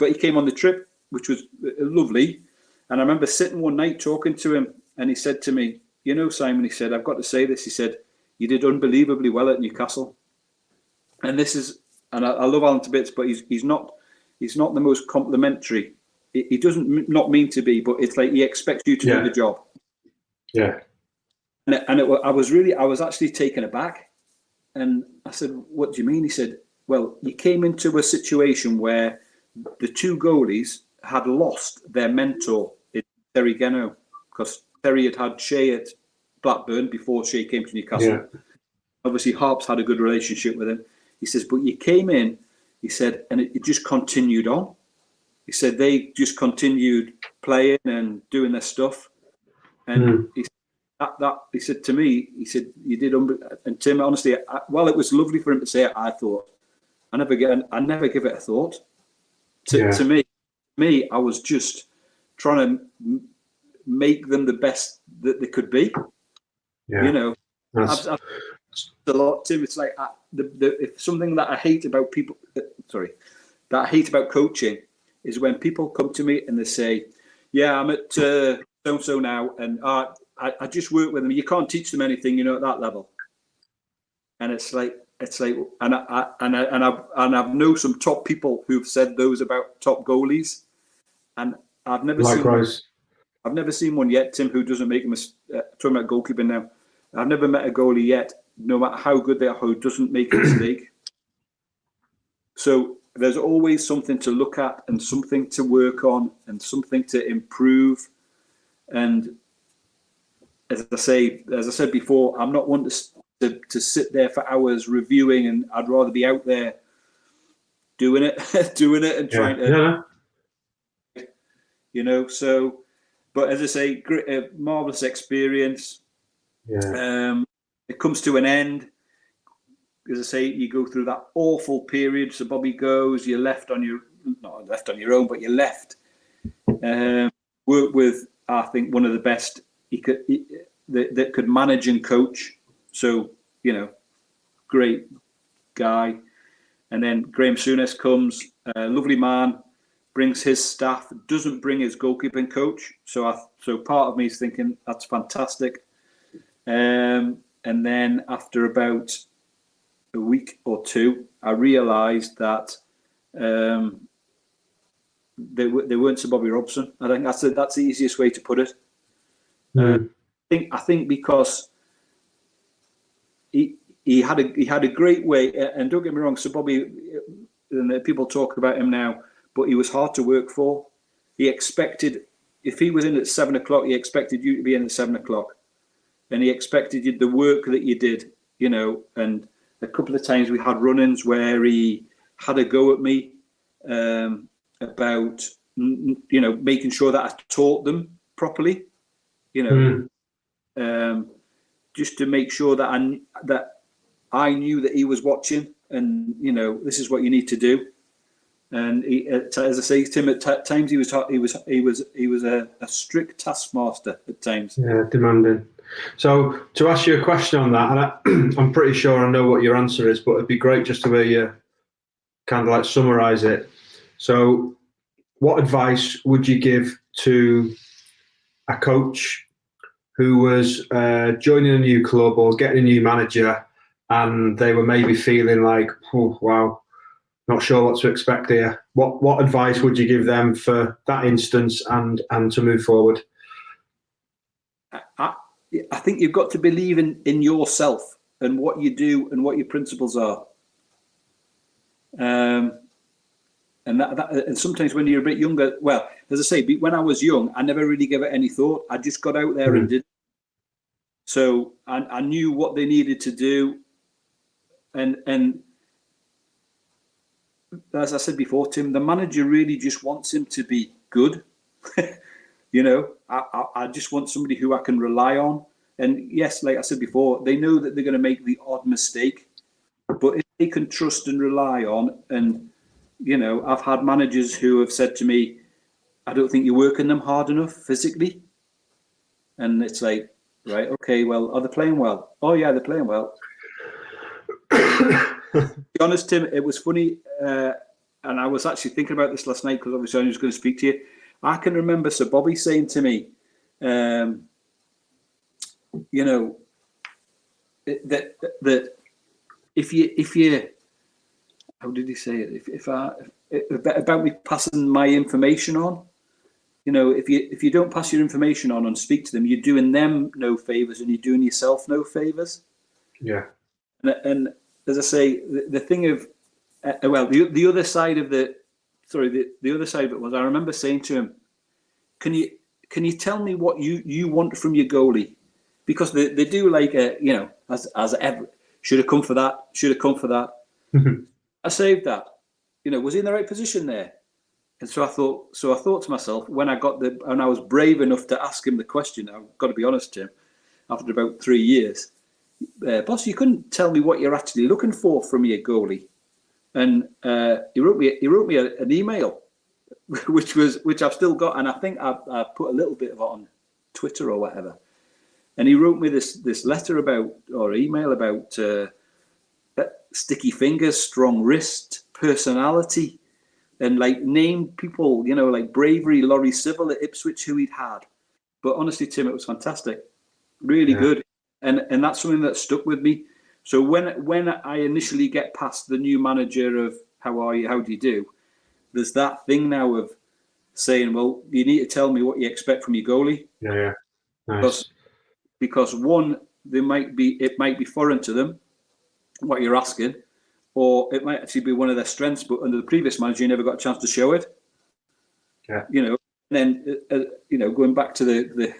he came on the trip, which was lovely. And I remember sitting one night talking to him, and he said to me, Simon, he said, I've got to say this. He said, you did unbelievably well at Newcastle. And I love Alan to bits, but he's not the most complimentary. He doesn't not mean to be, but it's like he expects you to do the job. Yeah. And I was actually taken aback. And I said, what do you mean? He said, well, you came into a situation where the 2 goalies had lost their mentor, Terry Geno, because Terry had Shea at Blackburn before Shea came to Newcastle. Yeah. Obviously, Harps had a good relationship with him. He says, but you came in, he said, and it just continued on. He said they just continued playing and doing their stuff. And he said to me, he said, you did. And Tim, honestly, while it was lovely for him to say it, I thought, I never give it a thought. To me, I was just trying to make them the best that they could be. I've a lot, Tim. It's like if something that I hate about people, that I hate about coaching is when people come to me and they say, "Yeah, I'm at so and so now, and I just work with them. You can't teach them anything, at that level." And it's like, and I've known some top people who've said those about top goalies, and I've never seen one yet, Tim, who doesn't make a mistake. Talking about goalkeeping now, I've never met a goalie yet, no matter how good they are, who doesn't make a mistake. So there's always something to look at and something to work on and something to improve. And as I said before, I'm not one to sit there for hours reviewing, and I'd rather be out there doing it and trying to, So, but as I say, great, marvelous experience. Yeah. It comes to an end. As I say, you go through that awful period. So Bobby goes. You're left on your not left on your own, but you're left. Work with, I think, one of the best that could manage and coach. So, great guy. And then Graham Souness comes, a lovely man, brings his staff, doesn't bring his goalkeeping coach. So part of me is thinking that's fantastic. And then after about a week or two, I realised that they weren't Sir Bobby Robson. I think that's the easiest way to put it. I think because he had a great way, and don't get me wrong, Sir Bobby, and people talk about him now, but he was hard to work for. He expected, if he was in at 7 o'clock, he expected you to be in at 7 o'clock, and he expected you the work that you did, And a couple of times we had run-ins where he had a go at me, about making sure that I taught them properly, just to make sure that I knew that he was watching, and this is what you need to do. And he, as I say, Tim, at times he was a strict taskmaster at times. Yeah, demanding. So to ask you a question on that, and I'm pretty sure I know what your answer is, but it'd be great just to hear you kind of like summarize it. So what advice would you give to a coach who was joining a new club or getting a new manager, and they were maybe feeling like, oh, wow, not sure what to expect here? What advice would you give them for that instance and to move forward? I think you've got to believe in yourself and what you do and what your principles are. And and sometimes when you're a bit younger, well, as I say, when I was young, I never really gave it any thought. I just got out there and did. So I knew what they needed to do, and as I said before, Tim, the manager really just wants him to be good. I just want somebody who I can rely on. And yes, like I said before, they know that they're going to make the odd mistake, but if they can trust and rely on, and I've had managers who have said to me, I don't think you're working them hard enough physically. And it's like, right, okay, well, are they playing well? Oh yeah, they're playing well. To be honest, Tim, it was funny, and I was actually thinking about this last night because obviously I was going to speak to you. I can remember Sir Bobby saying to me, that if you, how did he say it? About me passing my information on. If you don't pass your information on and speak to them, you're doing them no favors and you're doing yourself no favors. Yeah. And as I say, the thing of, the other side of the other side of it was, I remember saying to him, can you tell me what you want from your goalie? Because they do like as ever, should have come for that. I saved that. Was he in the right position there? And so I thought to myself, when I was brave enough to ask him the question, I've got to be honest, Tim, after about 3 years, boss, you couldn't tell me what you're actually looking for from your goalie. And he wrote me an email, which I've still got, and I think I put a little bit of it on Twitter or whatever. And he wrote me this letter email about sticky fingers, strong wrist, personality, and like named people, like Bravery, Laurie Civil at Ipswich, who he'd had. But honestly, Tim, it was fantastic, really good, and that's something that stuck with me. So when I initially get past the new manager of how are you, how do you do, there's that thing now of saying, well, you need to tell me what you expect from your goalie. Yeah, nice. Because one, it might be foreign to them what you're asking, or it might actually be one of their strengths, but under the previous manager, you never got a chance to show it. Yeah. And then going back to the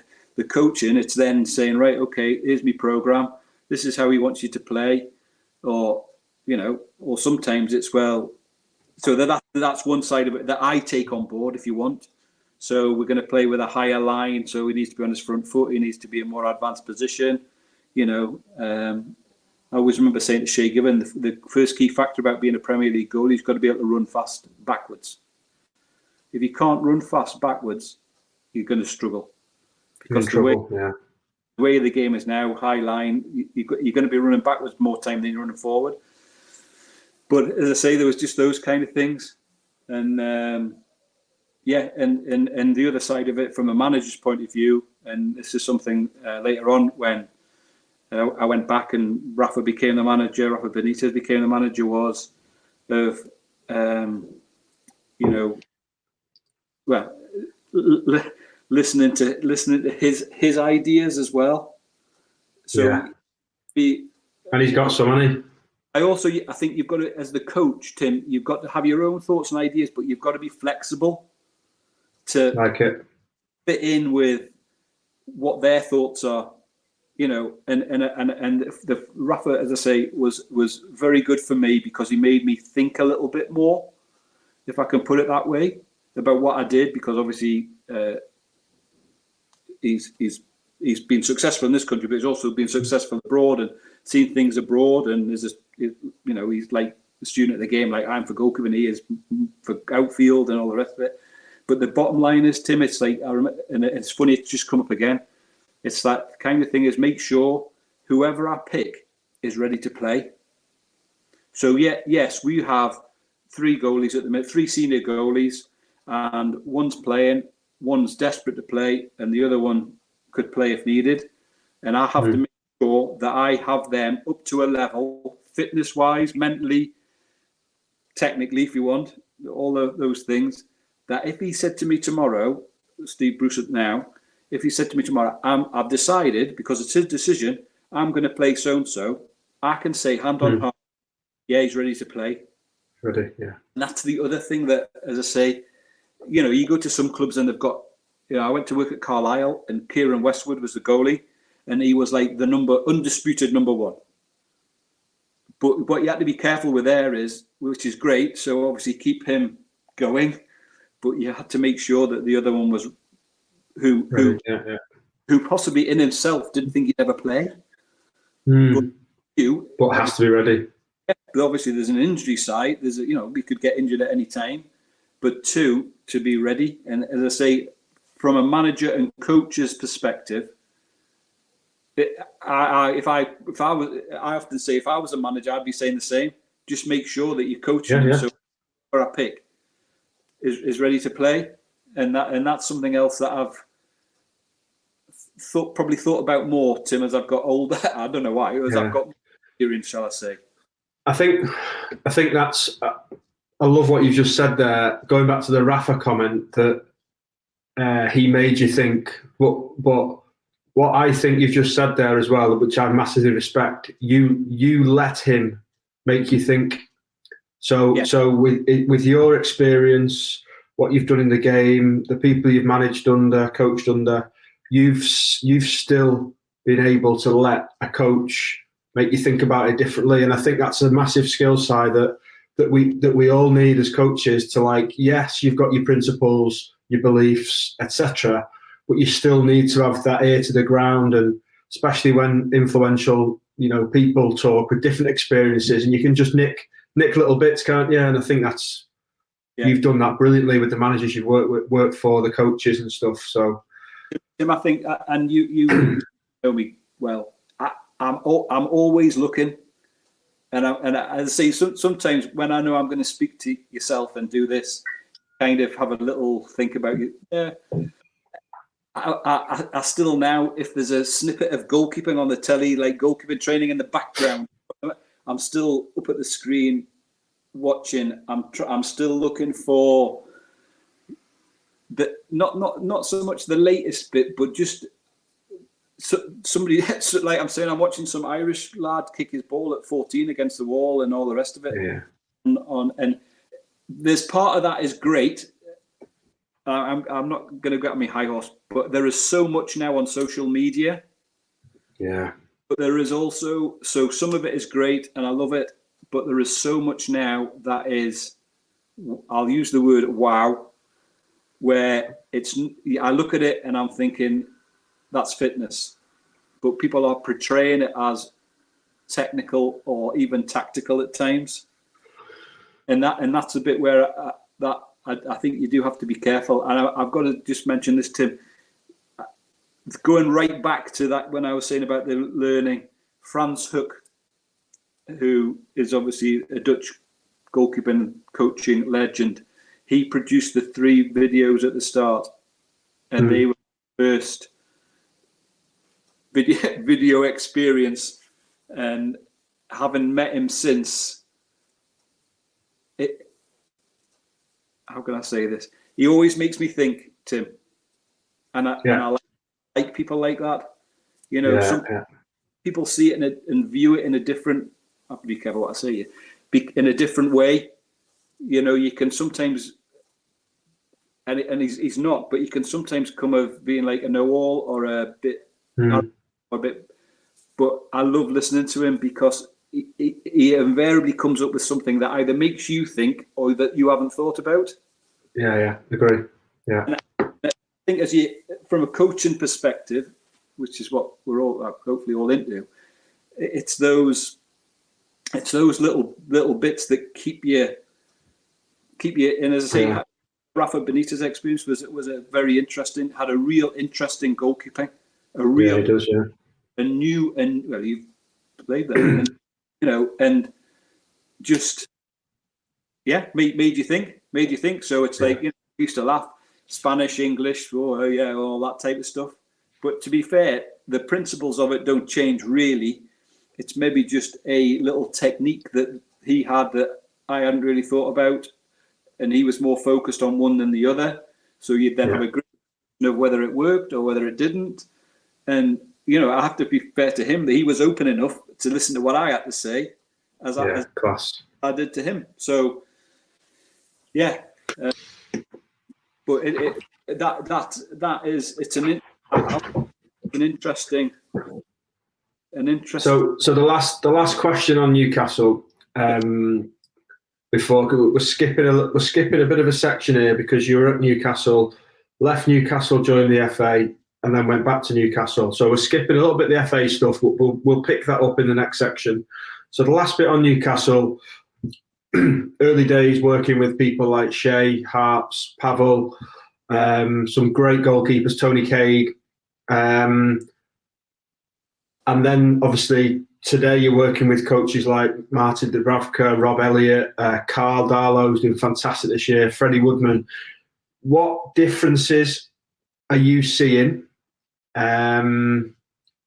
coaching, it's then saying, right, okay, here's my program. This is how he wants you to play, or sometimes it's, well, so that's one side of it that I take on board if you want. So we're going to play with a higher line, so he needs to be on his front foot. He needs to be in a more advanced position. I always remember saying to Shay Given, the first key factor about being a Premier League goalie, he's got to be able to run fast backwards. If you can't run fast backwards, you're going to struggle. Because the way the game is now, high line, you're going to be running backwards more time than you're running forward. But as I say, there was just those kind of things. And and the other side of it, from a manager's point of view, and this is something later on when I went back and Rafa became the manager, Rafa Benitez became the manager, was of, listening to his ideas as well. So, and he's got so many. I think you've got to, as the coach, Tim, you've got to have your own thoughts and ideas, but you've got to be flexible to fit in with what their thoughts are. And the Rafa, as I say, was very good for me because he made me think a little bit more. if I can put it that way, about what I did, because obviously he's been successful in this country, but he's also been successful abroad and seen things abroad. And there's he's like a student of the game, like I'm for goalkeeping, and he is for outfield and all the rest of it. But the bottom line is, Tim, it's like, and it's funny, it's just come up again. It's that kind of thing, is make sure whoever I pick is ready to play. So yes, we have 3 goalies at the minute, 3 senior goalies, and one's playing, one's desperate to play, and the other one could play if needed. And I have to make sure that I have them up to a level, fitness-wise, mentally, technically, if you want, all of those things, that if he said to me tomorrow, Steve Bruce now, if he said to me tomorrow, I've decided, because it's his decision, I'm going to play so-and-so, I can say hand on heart, yeah, he's ready to play. Ready, yeah. And that's the other thing that, as I say, you go to some clubs and they've got, I went to work at Carlisle and Kieran Westwood was the goalie, and he was like the undisputed number 1. But what you have to be careful with there is, which is great, so obviously keep him going, but you had to make sure that the other one was who possibly in himself didn't think he'd ever play. But has to be ready. But obviously there's an injury side. There's we could get injured at any time. But 2, to be ready. And as I say, from a manager and coach's perspective, I often say, if I was a manager, I'd be saying the same. Just make sure that you're coaching them, so whoever I pick is ready to play. And that's something else that I've probably thought about more, Tim, as I've got older. I don't know why, as I've got more experience, shall I say. I think that's. I love what you've just said there. Going back to the Rafa comment that he made you think. But what I think you've just said there as well, which I massively respect, you let him make you think. So with your experience, what you've done in the game, the people you've managed under, coached under, you've still been able to let a coach make you think about it differently. And I think that's a massive skill side that we all need as coaches to, like, yes, you've got your principles, your beliefs, etc., but you still need to have that ear to the ground, and especially when influential, people talk with different experiences, and you can just nick little bits, can't you? And I think that's you've done that brilliantly with the managers you've worked for, the coaches and stuff. So, Tim, I think, and you know me well. I'm always looking, and I say sometimes when I know I'm going to speak to yourself and do this, kind of have a little think about you. Yeah. I still now, if there's a snippet of goalkeeping on the telly, like goalkeeping training in the background, I'm still up at the screen watching. I'm still looking for the not so much the latest bit, but just somebody, like I'm saying, I'm watching some Irish lad kick his ball at 14 against the wall and all the rest of it. Yeah. And there's part of that is great. I'm not going to get on my high horse, but there is so much now on social media. Yeah. But there is also, so some of it is great and I love it, but there is so much now that is, I'll use the word wow, where I look at it and I'm thinking that's fitness, but people are portraying it as technical or even tactical at times. And that's a bit where I think you do have to be careful. And I've got to just mention this, Tim. Going right back to that when I was saying about the learning, Frans Hoek, who is obviously a Dutch goalkeeping coaching legend, he produced the 3 videos at the start, and they were the first video experience. And having met him since, how can I say this? He always makes me think, Tim, and I like people like that. Some people see it and view it in a different. I have to be careful what I say. In a different way. You can sometimes, and he's not, but you can sometimes come of being like a know-all or a bit, or a bit. But I love listening to him because he invariably comes up with something that either makes you think or that you haven't thought about. Yeah, agree. Yeah. And I think from a coaching perspective, which is what we're all hopefully all into, it's those little bits that keep you. And as I say, Rafa Benitez experience was a very interesting. Had a real interesting goalkeeping. He does. Yeah. A new you've played there, and, and just made you think. So it's like used to laugh Spanish, English, all that type of stuff. But to be fair, the principles of it don't change really. It's maybe just a little technique that he had that I hadn't really thought about, and he was more focused on one than the other. So you'd then have a grip of whether it worked or whether it didn't. And I have to be fair to him that he was open enough to listen to what I had to say, as I did to him. So, but it's an interesting. So the last question on Newcastle. Before we're skipping a bit of a section here because you were at Newcastle, left Newcastle, joined the FA, and then went back to Newcastle. So we're skipping a little bit the FA stuff. We'll pick that up in the next section. So the last bit on Newcastle, early days working with people like Shea, Harps, Pavel, some great goalkeepers, Tony Craig, and then obviously today you're working with coaches like Martin Dubravka, Rob Elliott, Carl Darlow, who's doing fantastic this year, Freddie Woodman. What differences are you seeing in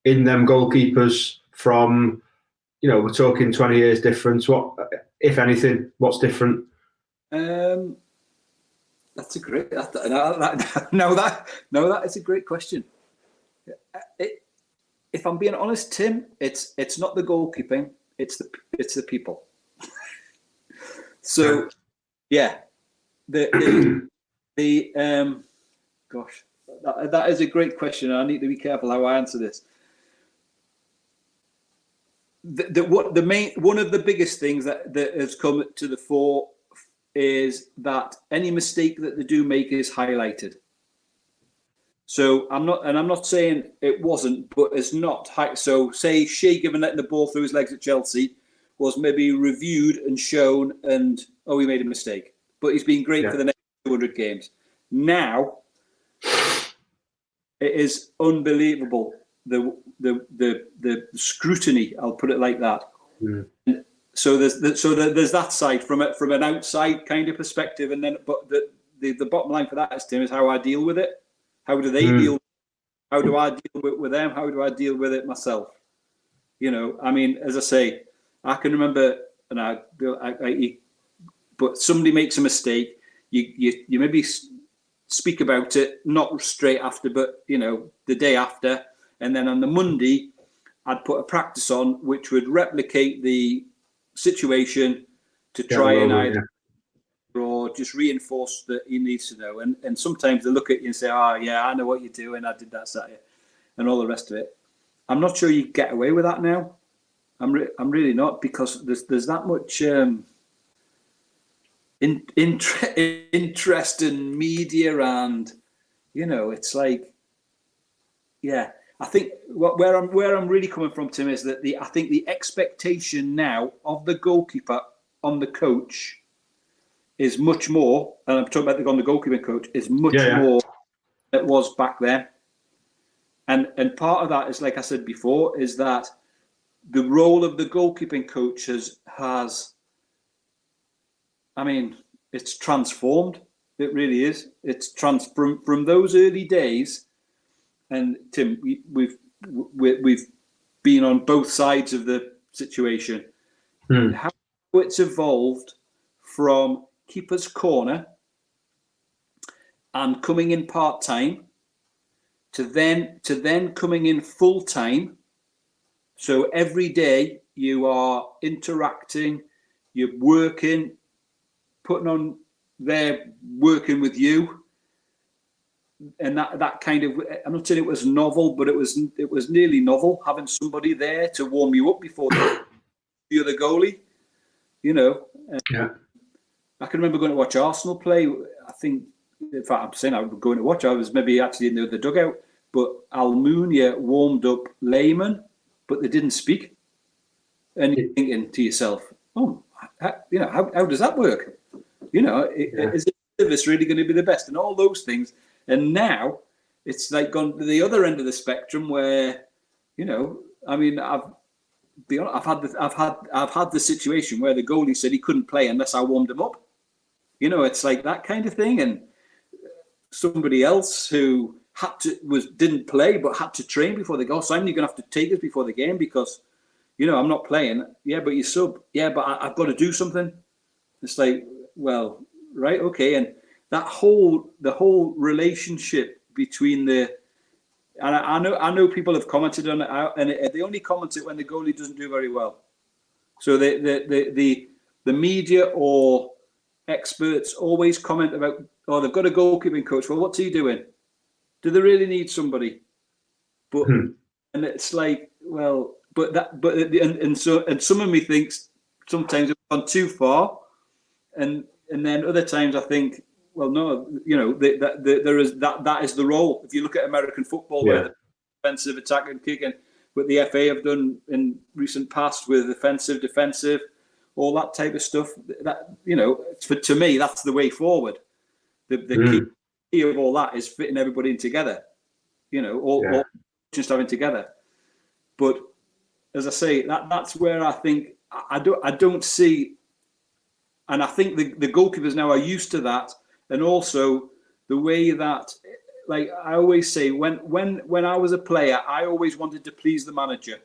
them goalkeepers from, we're talking 20 years difference? What, if anything, what's different? That's a great. That is a great question. If I'm being honest, Tim, it's not the goalkeeping, it's the people. So, gosh, that is a great question. I need to be careful how I answer this. One of the biggest things that has come to the fore is that any mistake that they do make is highlighted. So I'm not saying it wasn't, but it's not. So say Shea Given letting the ball through his legs at Chelsea was maybe reviewed and shown, and he made a mistake, but he's been great for the next 200 games. Now it is unbelievable the scrutiny. I'll put it like that. Mm. So there's that side from an outside kind of perspective, and then but the bottom line for that is, Tim, is how I deal with it. How do they deal? How do I deal with them? How do I deal with it myself? I mean, as I say, I can remember, but somebody makes a mistake. You maybe speak about it, not straight after, but the day after, and then on the Monday, I'd put a practice on which would replicate the situation to try and either or just reinforce that he needs to know. And sometimes they look at you and say, I know what you're doing. I did that Saturday, and all the rest of it. I'm not sure you get away with that now. I'm really not, because there's that much interest in media, and it's like, I think where I'm really coming from, Tim, is that I think the expectation now of the goalkeeper on the coach is much more, and I'm talking about on the goalkeeping coach, is much more than it was back then. And part of that is, like I said before, is that the role of the goalkeeping coach has it's transformed. It really is. It's from those early days. And Tim, we've been on both sides of the situation. How it's evolved from keeper's corner and coming in part-time to then coming in full-time. So every day you are interacting, you're working, they're working with you. And that kind of, I'm not saying it was novel, but it was nearly novel, having somebody there to warm you up before the other goalie. You know, Yeah. I can remember going to watch Arsenal play. I think, in fact, I'm saying I was going to watch. I was maybe actually in the dugout, but Almunia warmed up Lehmann, but they didn't speak. And you're thinking to yourself, oh, how does that work? You know, is this really going to be the best? And all those things. And now it's like gone to the other end of the spectrum where, you know, I mean, I've had the situation where the goalie said he couldn't play unless I warmed him up. You know, it's like that kind of thing. And somebody else who didn't play but had to train before they go, Simon, you're gonna have to take us before the game because, you know, I'm not playing. Yeah, but you sub. Yeah, but I've got to do something. It's like, well, right, okay. And the whole relationship between and I know people have commented on it, and they only comment it when the goalie doesn't do very well. So the media or experts always comment about, oh, they've got a goalkeeping coach. Well, what's he doing? Do they really need somebody? But and it's like, well, and some of me thinks sometimes it's gone too far, and then other times I think, well, no, you know, that is the role. If you look at American football, where the offensive, attacking, kicking, what the FA have done in recent past with offensive, defensive, all that type of stuff. That, you know, to me, that's the way forward. The key of all that is fitting everybody in together. You know, all just having together. But as I say, that's where I think I don't see, and I think the goalkeepers now are used to that, and also the way that, like I always say, when I was a player, I always wanted to please the manager.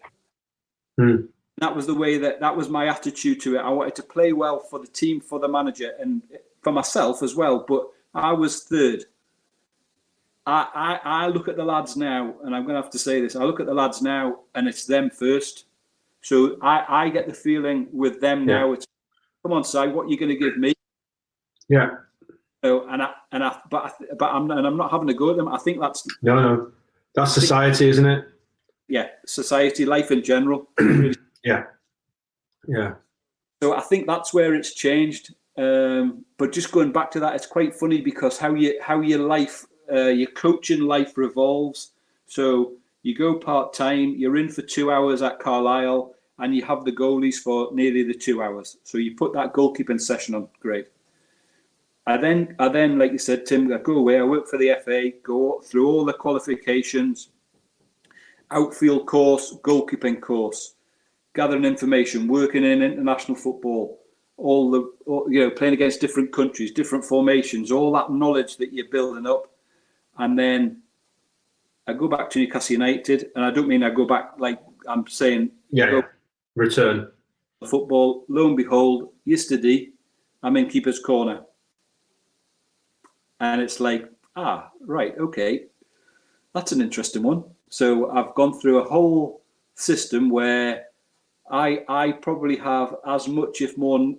That was the way that was my attitude to it. I wanted to play well for the team, for the manager, and for myself as well. But I was third. I look at the lads now, and I'm going to have to say this. I look at the lads now, and it's them first. So I get the feeling with them now. It's, come on, Si, what are you going to give me? Yeah. So, but I'm not having a go at them. I think that's that's society, isn't it? Yeah, society, life in general. Yeah. So I think that's where it's changed. But just going back to that, it's quite funny because how your life, your coaching life revolves. So you go part-time, you're in for 2 hours at Carlisle, and you have the goalies for nearly the 2 hours. So you put that goalkeeping session on, great. I then, like you said, Tim, I go away, I work for the FA, go through all the qualifications, outfield course, goalkeeping course, gathering information, working in international football, playing against different countries, different formations, all that knowledge that you're building up. And then I go back to Newcastle United, and I don't mean I go back like I'm saying. Return. Football, lo and behold, yesterday, I'm in keeper's corner. And it's like, right, okay, that's an interesting one. So I've gone through a whole system where I probably have as much, as much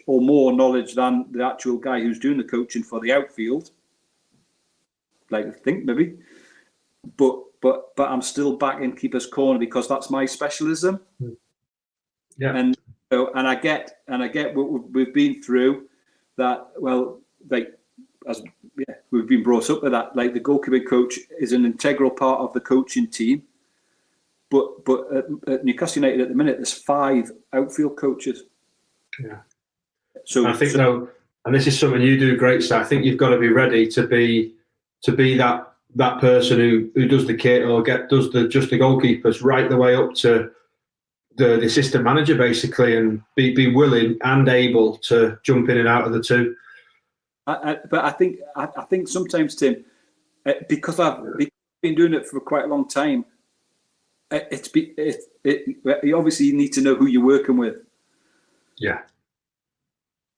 or more knowledge than the actual guy who's doing the coaching for the outfield. Like I think maybe, but I'm still back in keeper's corner because that's my specialism. Yeah. And so I get what we've been through. That, well, like we've been brought up with that. Like the goalkeeping coach is an integral part of the coaching team. But at Newcastle United at the minute, there's 5 outfield coaches. Yeah. So I think and this is something you do great. So I think you've got to be ready to be that person who does the kit or does the goalkeepers right the way up to the assistant manager basically, and be willing and able to jump in and out of the two. But I think sometimes, Tim, because I've been doing it for quite a long time, you obviously need to know who you're working with. Yeah.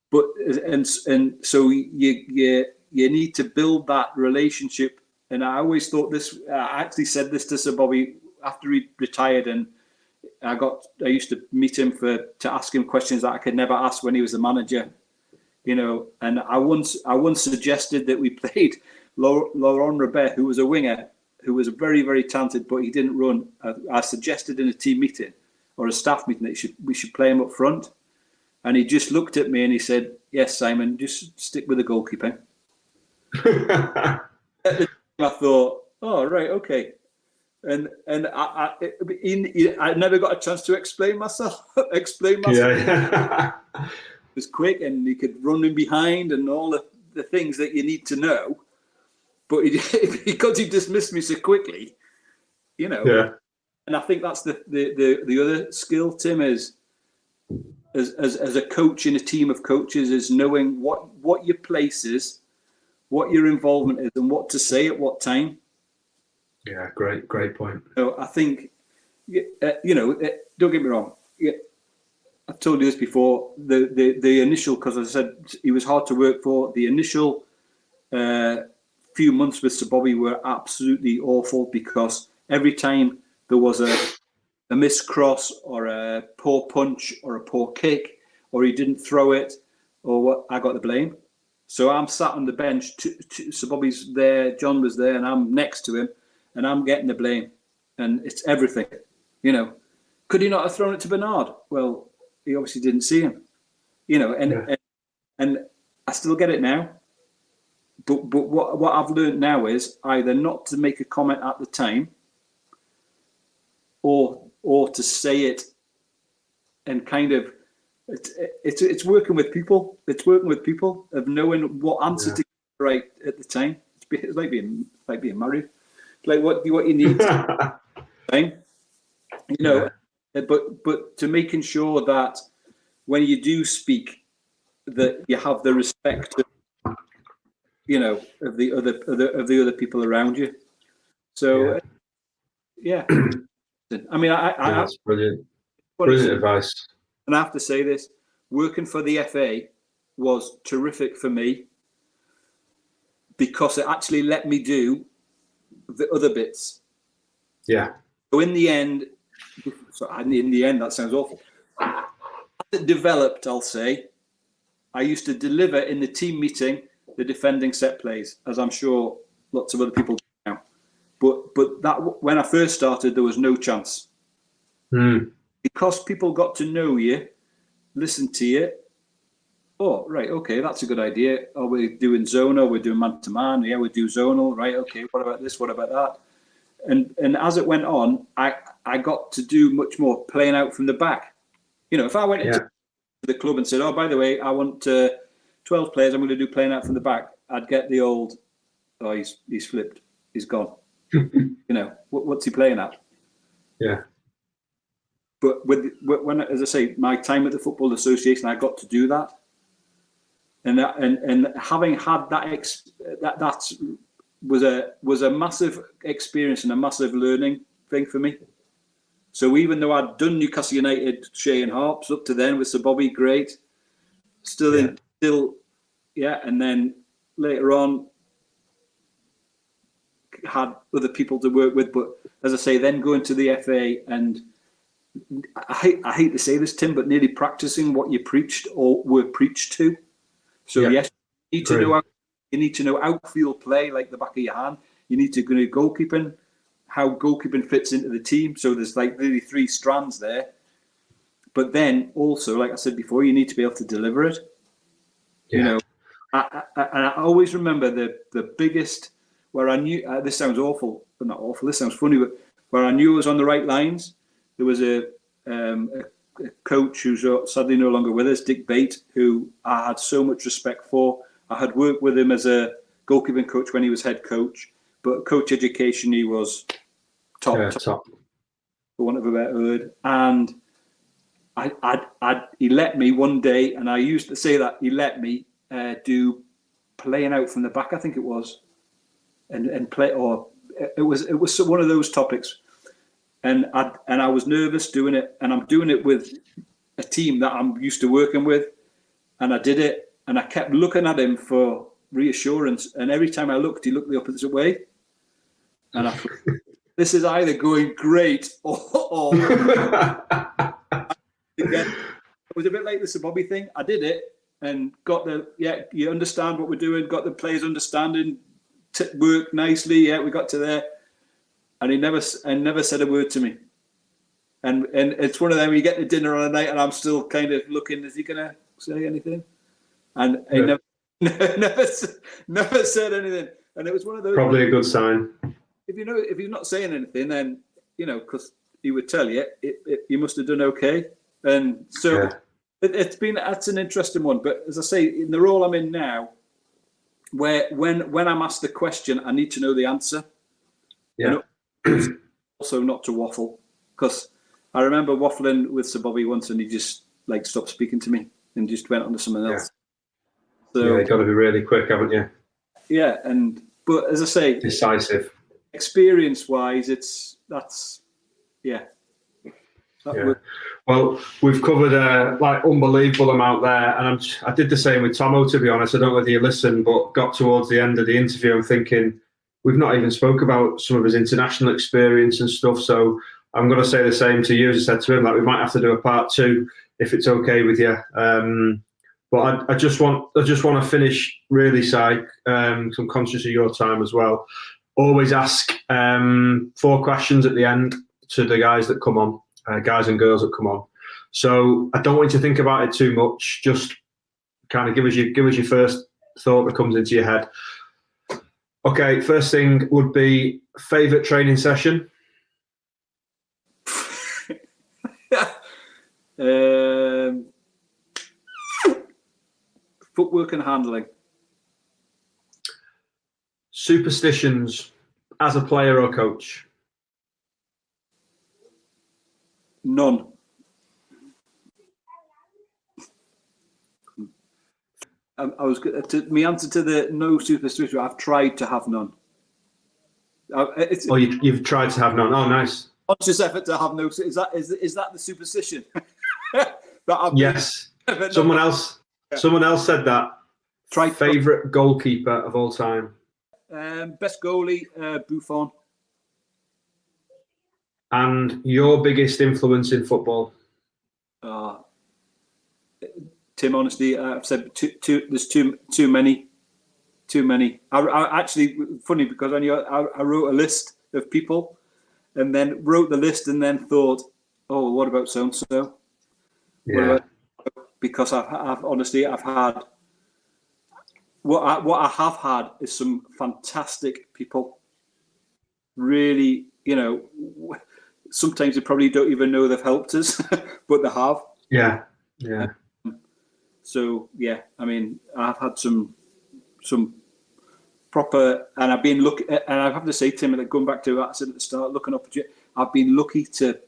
But and so you need to build that relationship. And I always thought this. I actually said this to Sir Bobby after he retired, and I used to meet him to ask him questions that I could never ask when he was the manager. You know, and I once suggested that we played Laurent Robert, who was a winger, who was very, very talented, but he didn't run. I suggested in a team meeting, or a staff meeting that we should play him up front. And he just looked at me and he said, "Yes, Simon, just stick with the goalkeeping." At the time I thought, "Oh, right, okay." And I never got a chance to explain myself. Yeah. It was quick, and he could run in behind and all the things that you need to know. But because he dismissed me so quickly, Yeah. And I think that's the other skill, Tim, is as a coach in a team of coaches, is knowing what your place is, what your involvement is, and what to say at what time. Yeah, great point. So I think, don't get me wrong. I've told you this before. The initial, because I said he was hard to work for. The initial few months with Sir Bobby were absolutely awful, because every time there was a missed cross or a poor punch or a poor kick, or he didn't throw it, or what, I got the blame. So I'm sat on the bench. Sir Bobby's there, John was there, and I'm next to him, and I'm getting the blame, and it's everything. Could he not have thrown it to Bernard? Well, he obviously didn't see him. And I still get it now. But what I've learned now is either not to make a comment at the time, or to say it, and kind of it's working with people. It's working with people of knowing what answer to get right at the time. It's like being married. Like what you need time, but to making sure that when you do speak, that you have the respect of the other people around you. So yeah. I mean, that's brilliant advice. And I have to say this: working for the FA was terrific for me, because it actually let me do the other bits. Yeah. So in the end, that sounds awful. As it developed, I'll say, I used to deliver in the team meeting the defending set plays, as I'm sure lots of other people do now. But that, when I first started, there was no chance. Because people got to know you, listen to you. Oh, right, okay, that's a good idea. Are we doing zonal? We're doing man-to-man. Yeah, we do zonal. Right, okay, what about this? What about that? And as it went on, I got to do much more playing out from the back. If I went into the club and said, "Oh, by the way, I want 12 players, I'm going to do playing out from the back," I'd get the old, "Oh, he's flipped. He's gone." What's he playing at? Yeah. But when, as I say, my time at the Football Association, I got to do that. And having had that was a massive experience and a massive learning thing for me. So even though I'd done Newcastle United, Shea and Harps up to then with Sir Bobby, great, and then later on had other people to work with. But as I say, then going to the FA, and I hate to say this, Tim, but nearly practicing what you preached or were preached to. So yes, you need to know outfield play like the back of your hand. You need to know goalkeeping, how goalkeeping fits into the team. So there's like really 3 strands there. But then also, like I said before, you need to be able to deliver it. Yeah. I always remember the biggest, where I knew, this sounds awful, but not awful, this sounds funny, but where I knew I was on the right lines, there was a coach who's sadly no longer with us, Dick Bate, who I had so much respect for. I had worked with him as a goalkeeping coach when he was head coach, but coach education, he was top, for want of a better word. And he let me one day, and I used to say that, he let me do playing out from the back, I think it was, and play, or it was one of those topics. And I was nervous doing it, and I'm doing it with a team that I'm used to working with, and I did it, and I kept looking at him for reassurance, and every time I looked, he looked the opposite way, and I thought, this is either going great or again. It was a bit like the Sir Bobby thing. I did it and got you understand what we're doing, got the players understanding, worked nicely. Yeah, we got to there. And he never said a word to me. And it's one of them where you get to dinner on a night and I'm still kind of looking, is he going to say anything? And he never said anything. And it was one of those. Probably a good sign. If he's not saying anything, then, because he would tell you, you must have done okay. And so that's an interesting one. But as I say, in the role I'm in now, where when I'm asked the question, I need to know the answer. Yeah. Also not to waffle, because I remember waffling with Sir Bobby once, and he just stopped speaking to me and just went on to something else. So you got to be really quick, haven't you? Yeah, but as I say, decisive. Experience-wise, Well, we've covered unbelievable amount there, and I did the same with Tomo. To be honest, I don't know whether you listened, but got towards the end of the interview, I'm thinking we've not even spoke about some of his international experience and stuff. So I'm going to say the same to you as I said to him. We might have to do a part 2 if it's okay with you. But I just want to finish really, Si, 'cause I'm conscious of your time as well. Always ask 4 questions at the end to the guys that come on, guys and girls that come on. So I don't want you to think about it too much. Just kind of give us your first thought that comes into your head. Okay, first thing would be favourite training session. Footwork and handling. Superstitions as a player or coach? None. My answer to the no superstition. I've tried to have none. You've tried to have none. Oh, nice. Conscious effort to have no. Is that the superstition? Yes. Someone else said that. Favorite goalkeeper of all time. Best goalie, Buffon. And your biggest influence in football? Tim, honestly, I've said there's too many. I actually, funny, because I wrote a list of people, and then wrote the list, and then thought, oh, what about so and so? Yeah. Because I've honestly had what I have had is some fantastic people. Really, sometimes they probably don't even know they've helped us, but they have. Yeah. So yeah, I mean, I've had some proper, and I've been lucky. And I have to say, Tim, that going back to what I said at the start, looking up at you, I've been lucky to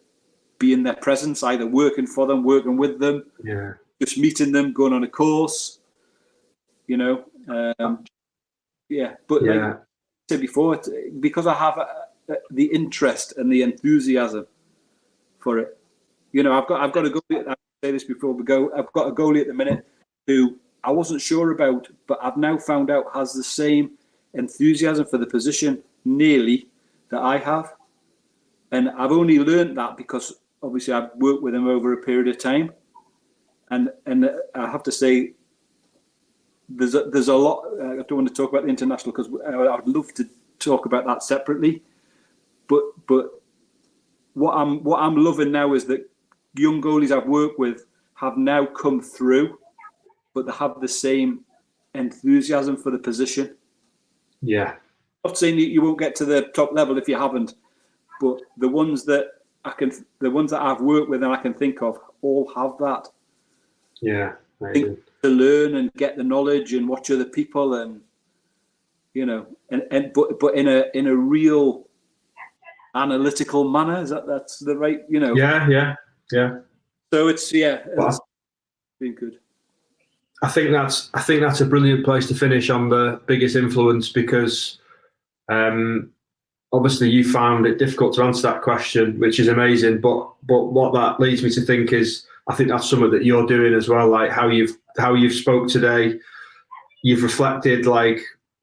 be in their presence, either working for them, working with them, just meeting them, going on a course, But like I said before, because I have the interest and the enthusiasm for it. I've got a goalie. I say this before we go. I've got a goalie at the minute who I wasn't sure about, but I've now found out has the same enthusiasm for the position nearly that I have, and I've only learned that because obviously I've worked with him over a period of time, and I have to say there's a lot. I don't want to talk about the international because I'd love to talk about that separately, but what I'm loving now is that young goalies I've worked with have now come through, but they have the same enthusiasm for the position. Yeah. I'm not saying that you won't get to the top level if you haven't, but the ones that I've worked with and I can think of all have that. Yeah. To learn and get the knowledge and watch other people, and but in a real analytical manner. That's the right, Yeah. So it's been good. I think that's a brilliant place to finish on the biggest influence, because obviously you found it difficult to answer that question, which is amazing. But what that leads me to think is, I think that's something that you're doing as well, like how you've spoke today. You've reflected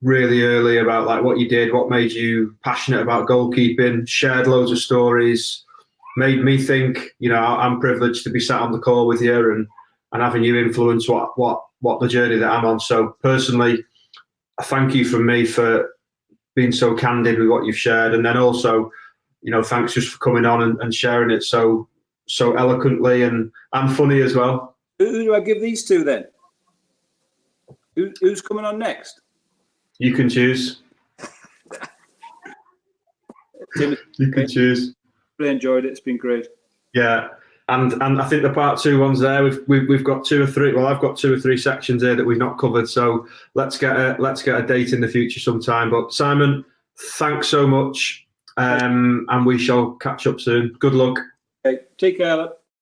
really early about what you did, what made you passionate about goalkeeping, shared loads of stories, made me think, I'm privileged to be sat on the call with you and having you influence what the journey that I'm on. So personally, I thank you from me for being so candid with what you've shared. And then also, thanks just for coming on and sharing it so so eloquently and funny as well. Who do I give these to then? Who's coming on next? You can choose. Tim, You can choose. really enjoyed it. It's been great. Yeah, and I think the part 2 ones there. We've got 2 or 3. Well, I've got 2 or 3 sections here that we've not covered. So let's get a date in the future sometime. But Simon, thanks so much, and we shall catch up soon. Good luck. Okay, take care.